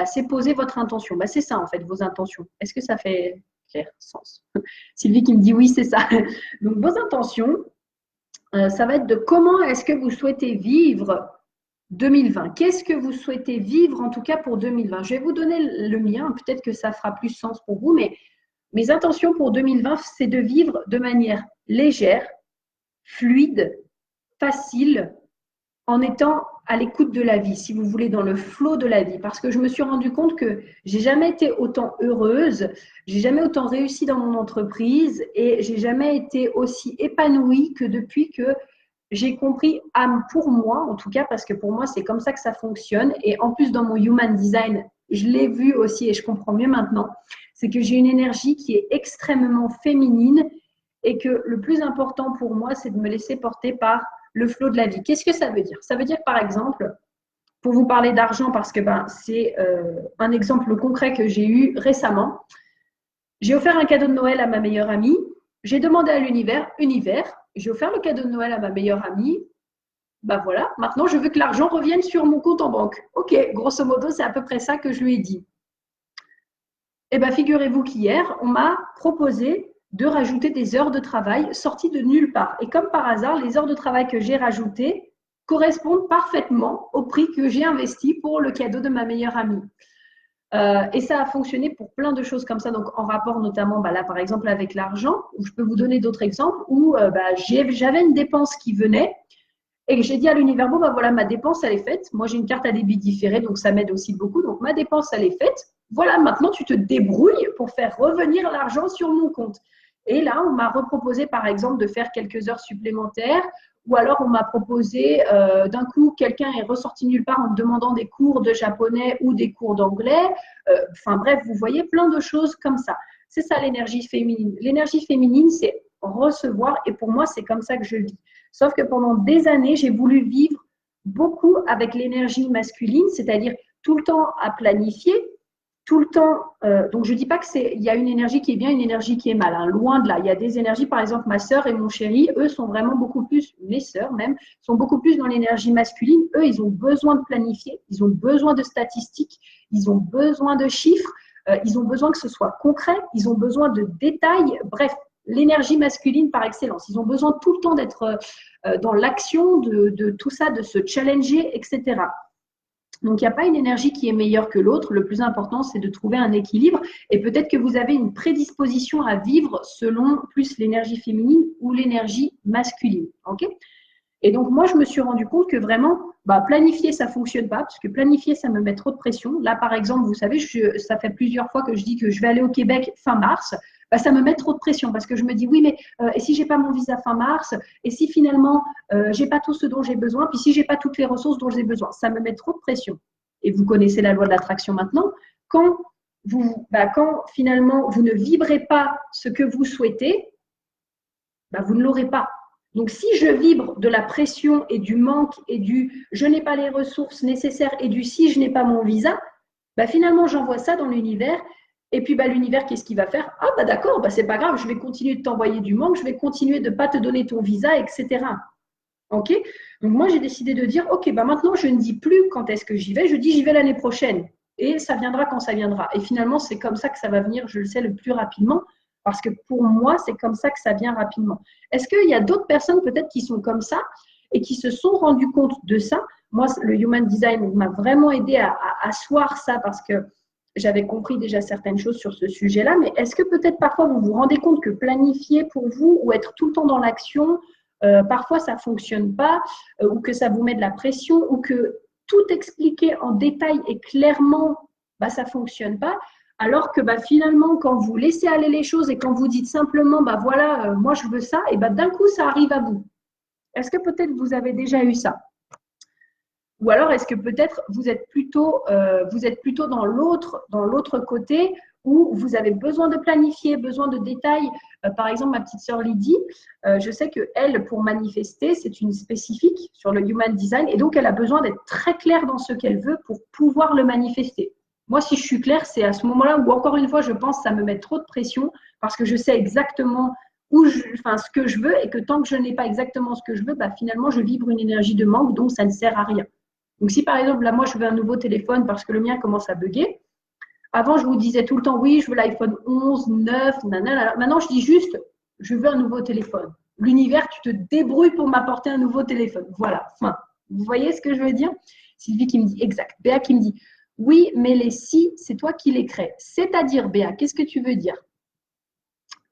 c'est poser votre intention. C'est ça, en fait, vos intentions. Est-ce que ça fait clair sens? Sylvie qui me dit oui, c'est ça. Donc, vos intentions, ça va être de comment est-ce que vous souhaitez vivre 2020. Qu'est-ce que vous souhaitez vivre, en tout cas pour 2020? Je vais vous donner le mien. Peut-être que ça fera plus sens pour vous, mais mes intentions pour 2020, c'est de vivre de manière légère, fluide, facile, en étant à l'écoute de la vie, si vous voulez, dans le flot de la vie. Parce que je me suis rendu compte que j'ai jamais été autant heureuse, j'ai jamais autant réussi dans mon entreprise et j'ai jamais été aussi épanouie que depuis que j'ai compris, pour moi en tout cas, parce que pour moi, c'est comme ça que ça fonctionne. Et en plus, dans mon Human Design, je l'ai vu aussi et je comprends mieux maintenant, c'est que j'ai une énergie qui est extrêmement féminine et que le plus important pour moi, c'est de me laisser porter par le flot de la vie. Qu'est-ce que ça veut dire? Ça veut dire, par exemple, pour vous parler d'argent, parce que c'est un exemple concret que j'ai eu récemment, j'ai offert un cadeau de Noël à ma meilleure amie, j'ai demandé à l'univers, j'ai offert le cadeau de Noël à ma meilleure amie, voilà, maintenant je veux que l'argent revienne sur mon compte en banque. Ok, grosso modo, c'est à peu près ça que je lui ai dit. Eh bien, figurez-vous qu'hier, on m'a proposé de rajouter des heures de travail sorties de nulle part. Et comme par hasard, les heures de travail que j'ai rajoutées correspondent parfaitement au prix que j'ai investi pour le cadeau de ma meilleure amie. Et ça a fonctionné pour plein de choses comme ça, donc en rapport notamment, là par exemple avec l'argent, où je peux vous donner d'autres exemples, où j'avais une dépense qui venait, et j'ai dit à l'univers, bon, voilà, ma dépense, elle est faite. Moi, j'ai une carte à débit différée, donc ça m'aide aussi beaucoup. Donc, ma dépense, elle est faite. Voilà, maintenant, tu te débrouilles pour faire revenir l'argent sur mon compte. Et là, on m'a reproposé, par exemple, de faire quelques heures supplémentaires. Ou alors, on m'a proposé, d'un coup, quelqu'un est ressorti nulle part en me demandant des cours de japonais ou des cours d'anglais. Enfin, bref, vous voyez plein de choses comme ça. C'est ça, l'énergie féminine. L'énergie féminine, c'est recevoir. Et pour moi, c'est comme ça que je le vis. Sauf que pendant des années, j'ai voulu vivre beaucoup avec l'énergie masculine, c'est-à-dire tout le temps à planifier, tout le temps. Donc, je ne dis pas qu'il y a une énergie qui est bien, une énergie qui est mal. Hein, loin de là. Il y a des énergies, par exemple, ma sœur et mon chéri, eux sont vraiment beaucoup plus, mes sœurs même, sont beaucoup plus dans l'énergie masculine. Eux, ils ont besoin de planifier, ils ont besoin de statistiques, ils ont besoin de chiffres, ils ont besoin que ce soit concret, ils ont besoin de détails. Bref, l'énergie masculine par excellence. Ils ont besoin tout le temps d'être dans l'action de tout ça, de se challenger, etc. Donc, il n'y a pas une énergie qui est meilleure que l'autre. Le plus important, c'est de trouver un équilibre. Et peut-être que vous avez une prédisposition à vivre selon plus l'énergie féminine ou l'énergie masculine. Okay ? Et donc, moi, je me suis rendu compte que vraiment, planifier, ça ne fonctionne pas, parce que planifier, ça me met trop de pression. Là, par exemple, vous savez, ça fait plusieurs fois que je dis que je vais aller au Québec fin mars. Ça me met trop de pression parce que je me dis, oui, mais et si je n'ai pas mon visa fin mars, et si finalement, je n'ai pas tout ce dont j'ai besoin, puis si je n'ai pas toutes les ressources dont j'ai besoin, ça me met trop de pression. Et vous connaissez la loi de l'attraction maintenant. Quand finalement, vous ne vibrez pas ce que vous souhaitez, vous ne l'aurez pas. Donc, si je vibre de la pression et du manque et du je n'ai pas les ressources nécessaires et du si je n'ai pas mon visa, finalement, j'envoie ça dans l'univers. Et puis, l'univers, qu'est-ce qu'il va faire? Ah, d'accord, c'est pas grave, je vais continuer de t'envoyer du manque, je vais continuer de ne pas te donner ton visa, etc. OK? Donc, moi, j'ai décidé de dire, OK, maintenant, je ne dis plus quand est-ce que j'y vais, je dis j'y vais l'année prochaine. Et ça viendra quand ça viendra. Et finalement, c'est comme ça que ça va venir, je le sais, le plus rapidement. Parce que pour moi, c'est comme ça que ça vient rapidement. Est-ce qu'il y a d'autres personnes peut-être qui sont comme ça et qui se sont rendues compte de ça? Moi, le Human Design m'a vraiment aidé à asseoir ça parce que j'avais compris déjà certaines choses sur ce sujet-là. Mais est-ce que peut-être parfois vous vous rendez compte que planifier pour vous ou être tout le temps dans l'action, parfois ça ne fonctionne pas ou que ça vous met de la pression ou que tout expliquer en détail et clairement, ça ne fonctionne pas? Alors que finalement, quand vous laissez aller les choses et quand vous dites simplement, voilà, moi je veux ça, et d'un coup, ça arrive à vous. Est-ce que peut-être vous avez déjà eu ça? Ou alors, est-ce que peut-être vous êtes plutôt dans l'autre côté où vous avez besoin de planifier, besoin de détails? Par exemple, ma petite sœur Lydie, je sais qu'elle, pour manifester, c'est une spécifique sur le Human Design et donc elle a besoin d'être très claire dans ce qu'elle veut pour pouvoir le manifester. Moi, si je suis claire, c'est à ce moment-là où, encore une fois, je pense que ça me met trop de pression parce que je sais exactement ce que je veux et que tant que je n'ai pas exactement ce que je veux, finalement, je vibre une énergie de manque, donc ça ne sert à rien. Donc, si par exemple, là, moi, je veux un nouveau téléphone parce que le mien commence à bugger, avant, je vous disais tout le temps, oui, je veux l'iPhone 11, 9, nanana. Maintenant, je dis juste, je veux un nouveau téléphone. L'univers, tu te débrouilles pour m'apporter un nouveau téléphone. Voilà, fin. Vous voyez ce que je veux dire? Sylvie qui me dit, exact. Béa qui me dit, oui, mais les si, c'est toi qui les crées. C'est-à-dire, Béa, qu'est-ce que tu veux dire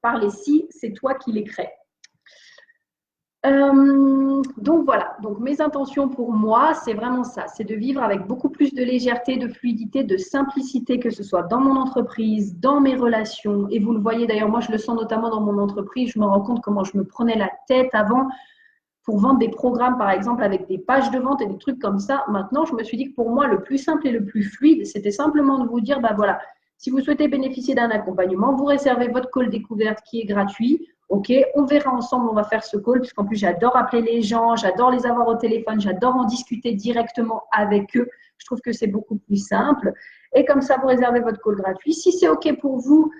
par les si, c'est toi qui les crées? Donc voilà, donc mes intentions pour moi, c'est vraiment ça, c'est de vivre avec beaucoup plus de légèreté, de fluidité, de simplicité, que ce soit dans mon entreprise, dans mes relations. Et vous le voyez d'ailleurs, moi je le sens notamment dans mon entreprise, je me rends compte comment je me prenais la tête avant pour vendre des programmes, par exemple, avec des pages de vente et des trucs comme ça. Maintenant, je me suis dit que pour moi, le plus simple et le plus fluide, c'était simplement de vous dire, voilà, si vous souhaitez bénéficier d'un accompagnement, vous réservez votre call découverte qui est gratuit. OK, on verra ensemble, on va faire ce call, puisqu'en plus, j'adore appeler les gens, j'adore les avoir au téléphone, j'adore en discuter directement avec eux. Je trouve que c'est beaucoup plus simple. Et comme ça, vous réservez votre call gratuit. Si c'est OK pour vous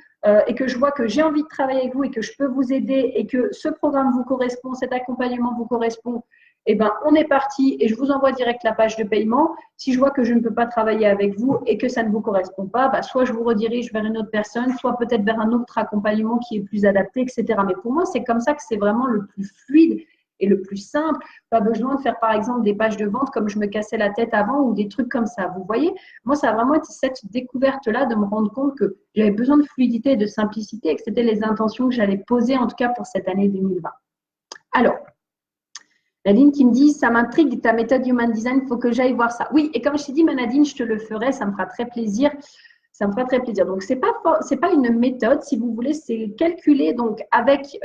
et que je vois que j'ai envie de travailler avec vous et que je peux vous aider et que ce programme vous correspond, cet accompagnement vous correspond, on est parti et je vous envoie direct la page de paiement. Si je vois que je ne peux pas travailler avec vous et que ça ne vous correspond pas, soit je vous redirige vers une autre personne, soit peut-être vers un autre accompagnement qui est plus adapté, etc. Mais pour moi, c'est comme ça que c'est vraiment le plus fluide et le plus simple. Pas besoin de faire, par exemple, des pages de vente comme je me cassais la tête avant ou des trucs comme ça. Vous voyez, moi, ça a vraiment été cette découverte-là de me rendre compte que j'avais besoin de fluidité et de simplicité et que c'était les intentions que j'allais poser, en tout cas pour cette année 2020. Alors, Nadine qui me dit, ça m'intrigue ta méthode Human Design, il faut que j'aille voir ça. Oui, et comme je t'ai dit, Nadine, je te le ferai, ça me fera très plaisir. Ça me ferait très plaisir. Donc, ce n'est pas une méthode, si vous voulez, c'est calculé donc, avec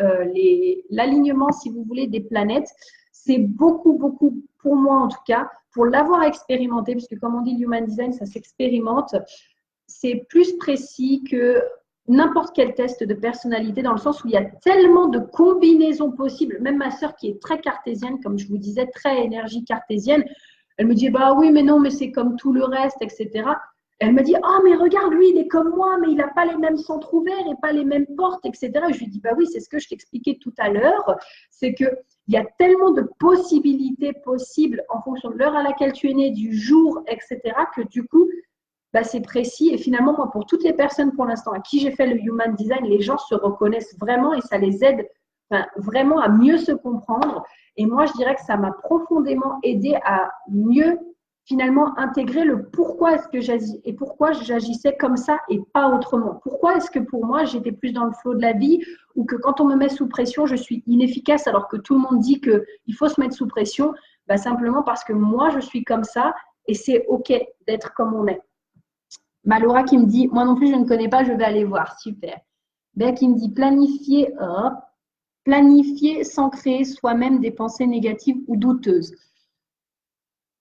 l'alignement, si vous voulez, des planètes. C'est beaucoup, beaucoup, pour moi en tout cas, pour l'avoir expérimenté, puisque comme on dit, Human Design, ça s'expérimente, c'est plus précis que n'importe quel test de personnalité, dans le sens où il y a tellement de combinaisons possibles. Même ma sœur qui est très cartésienne, comme je vous disais, très énergie cartésienne, elle me dit, oui, mais non, mais c'est comme tout le reste, etc. Elle me dit, mais regarde, lui, il est comme moi, mais il n'a pas les mêmes centres ouverts et pas les mêmes portes, etc. Et je lui dis, oui, c'est ce que je t'expliquais tout à l'heure, c'est qu'il y a tellement de possibilités possibles en fonction de l'heure à laquelle tu es né, du jour, etc., que du coup, c'est précis. Et finalement, moi, pour toutes les personnes pour l'instant à qui j'ai fait le Human Design, les gens se reconnaissent vraiment et ça les aide vraiment à mieux se comprendre. Et moi, je dirais que ça m'a profondément aidé à mieux finalement intégrer le pourquoi est-ce que j'agis et pourquoi j'agissais comme ça et pas autrement. Pourquoi est-ce que pour moi, j'étais plus dans le flot de la vie ou que quand on me met sous pression, je suis inefficace alors que tout le monde dit qu'il faut se mettre sous pression, bah, simplement parce que moi, je suis comme ça et c'est OK d'être comme on est. Malora qui me dit, moi non plus, je ne connais pas, je vais aller voir. Super. Béa qui me dit, planifier sans créer soi-même des pensées négatives ou douteuses.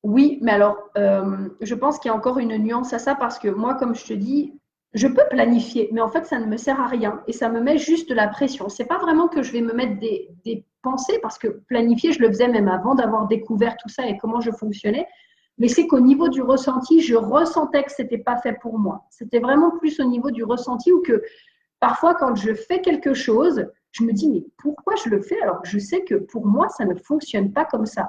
Oui, mais alors, je pense qu'il y a encore une nuance à ça parce que moi, comme je te dis, je peux planifier, mais en fait, ça ne me sert à rien et ça me met juste de la pression. C'est pas vraiment que je vais me mettre des pensées parce que planifier, je le faisais même avant d'avoir découvert tout ça et comment je fonctionnais. Mais c'est qu'au niveau du ressenti, je ressentais que c'était pas fait pour moi. C'était vraiment plus au niveau du ressenti ou que parfois, quand je fais quelque chose, je me dis, mais pourquoi je le fais alors que je sais que pour moi, ça ne fonctionne pas comme ça.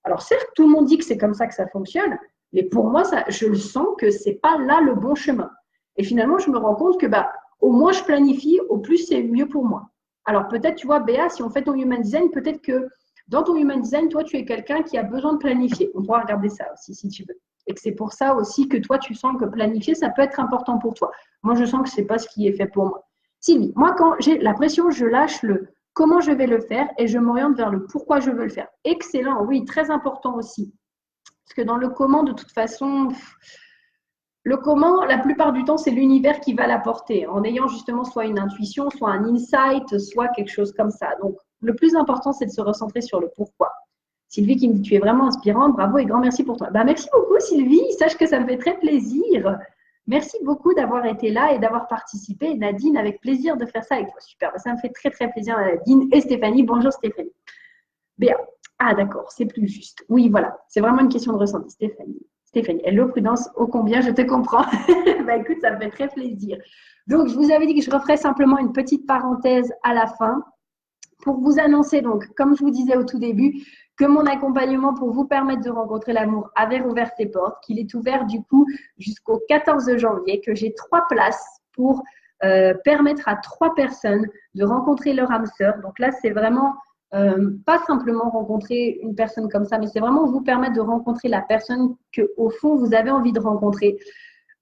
Alors certes, tout le monde dit que c'est comme ça que ça fonctionne, mais pour moi, ça, je le sens que ce n'est pas là le bon chemin. Et finalement, je me rends compte que au moins je planifie, au plus c'est mieux pour moi. Alors peut-être, tu vois, Béa, si on fait ton human design, peut-être que dans ton human design, toi, tu es quelqu'un qui a besoin de planifier. On pourra regarder ça aussi, si tu veux. Et que c'est pour ça aussi que toi, tu sens que planifier, ça peut être important pour toi. Moi, je sens que ce n'est pas ce qui est fait pour moi. Sylvie, moi, quand j'ai la pression, je lâche le comment je vais le faire et je m'oriente vers le pourquoi je veux le faire. Excellent, oui, très important aussi. Parce que dans le comment, de toute façon, le comment, la plupart du temps, c'est l'univers qui va l'apporter, en ayant justement soit une intuition, soit un insight, soit quelque chose comme ça. Donc, le plus important, c'est de se recentrer sur le pourquoi. Sylvie qui me dit, tu es vraiment inspirante, bravo et grand merci pour toi. Merci beaucoup Sylvie, sache que ça me fait très plaisir. Merci beaucoup d'avoir été là et d'avoir participé. Nadine, avec plaisir de faire ça avec toi. Super, ça me fait très très plaisir Nadine et Stéphanie. Bonjour Stéphanie. Béa, ah d'accord, c'est plus juste. Oui, voilà, c'est vraiment une question de ressenti. Stéphanie, hello Prudence, ô combien je te comprends. Écoute, ça me fait très plaisir. Donc, je vous avais dit que je referais simplement une petite parenthèse à la fin pour vous annoncer, donc, comme je vous disais au tout début, que mon accompagnement pour vous permettre de rencontrer l'amour avait rouvert ses portes, qu'il est ouvert du coup jusqu'au 14 janvier, que j'ai 3 places pour permettre à 3 personnes de rencontrer leur âme sœur. Donc là, c'est vraiment pas simplement rencontrer une personne comme ça, mais c'est vraiment vous permettre de rencontrer la personne que, au fond, vous avez envie de rencontrer.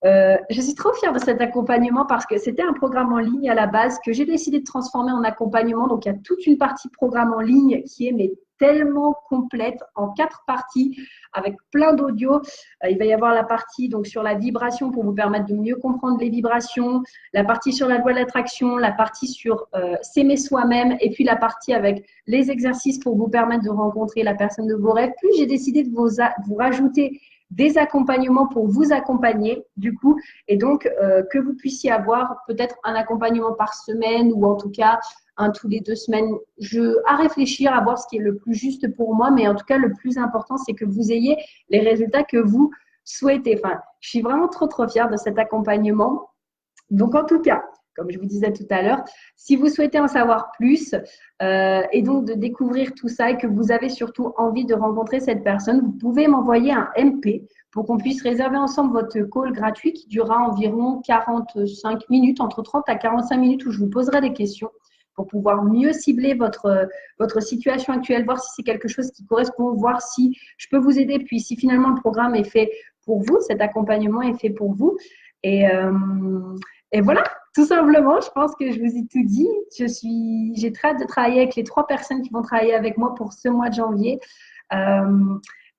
Je suis trop fière de cet accompagnement parce que c'était un programme en ligne à la base que j'ai décidé de transformer en accompagnement. Donc, il y a toute une partie programme en ligne qui est tellement complète en 4 parties avec plein d'audio. Il va y avoir la partie donc, sur la vibration pour vous permettre de mieux comprendre les vibrations, la partie sur la loi de l'attraction, la partie sur s'aimer soi-même et puis la partie avec les exercices pour vous permettre de rencontrer la personne de vos rêves. Puis, j'ai décidé de vous rajouter des accompagnements pour vous accompagner du coup et donc que vous puissiez avoir peut-être un accompagnement par semaine ou en tout cas un tous les 2 semaines, à réfléchir, à voir ce qui est le plus juste pour moi, mais en tout cas le plus important c'est que vous ayez les résultats que vous souhaitez. Enfin, je suis vraiment trop fière de cet accompagnement. Donc en tout cas, comme je vous disais tout à l'heure, si vous souhaitez en savoir plus et donc de découvrir tout ça et que vous avez surtout envie de rencontrer cette personne, vous pouvez m'envoyer un MP pour qu'on puisse réserver ensemble votre call gratuit qui durera environ 45 minutes, entre 30 à 45 minutes où je vous poserai des questions pour pouvoir mieux cibler votre situation actuelle, voir si c'est quelque chose qui correspond, voir si je peux vous aider, puis si finalement le programme est fait pour vous, cet accompagnement est fait pour vous. Et voilà, tout simplement, je pense que je vous ai tout dit. J'ai très hâte de travailler avec les 3 personnes qui vont travailler avec moi pour ce mois de janvier.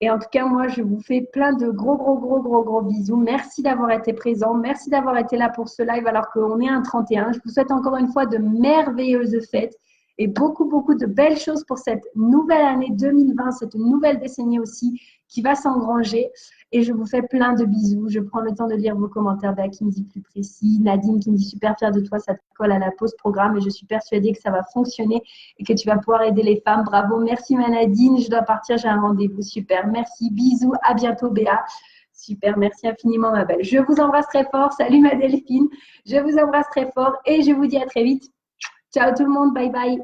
Et en tout cas, moi, je vous fais plein de gros bisous. Merci d'avoir été présent. Merci d'avoir été là pour ce live alors qu'on est un 31. Je vous souhaite encore une fois de merveilleuses fêtes et beaucoup de belles choses pour cette nouvelle année 2020, cette nouvelle décennie aussi qui va s'engranger. Et je vous fais plein de bisous. Je prends le temps de lire vos commentaires. Béa qui me dit plus précis. Nadine qui me dit super fière de toi, ça te colle à la pause programme. Et je suis persuadée que ça va fonctionner et que tu vas pouvoir aider les femmes. Bravo. Merci ma Nadine. Je dois partir, j'ai un rendez-vous. Super. Merci. Bisous. À bientôt Béa. Super. Merci infiniment ma belle. Je vous embrasse très fort. Salut ma Delphine. Je vous embrasse très fort et je vous dis à très vite. Ciao tout le monde. Bye bye.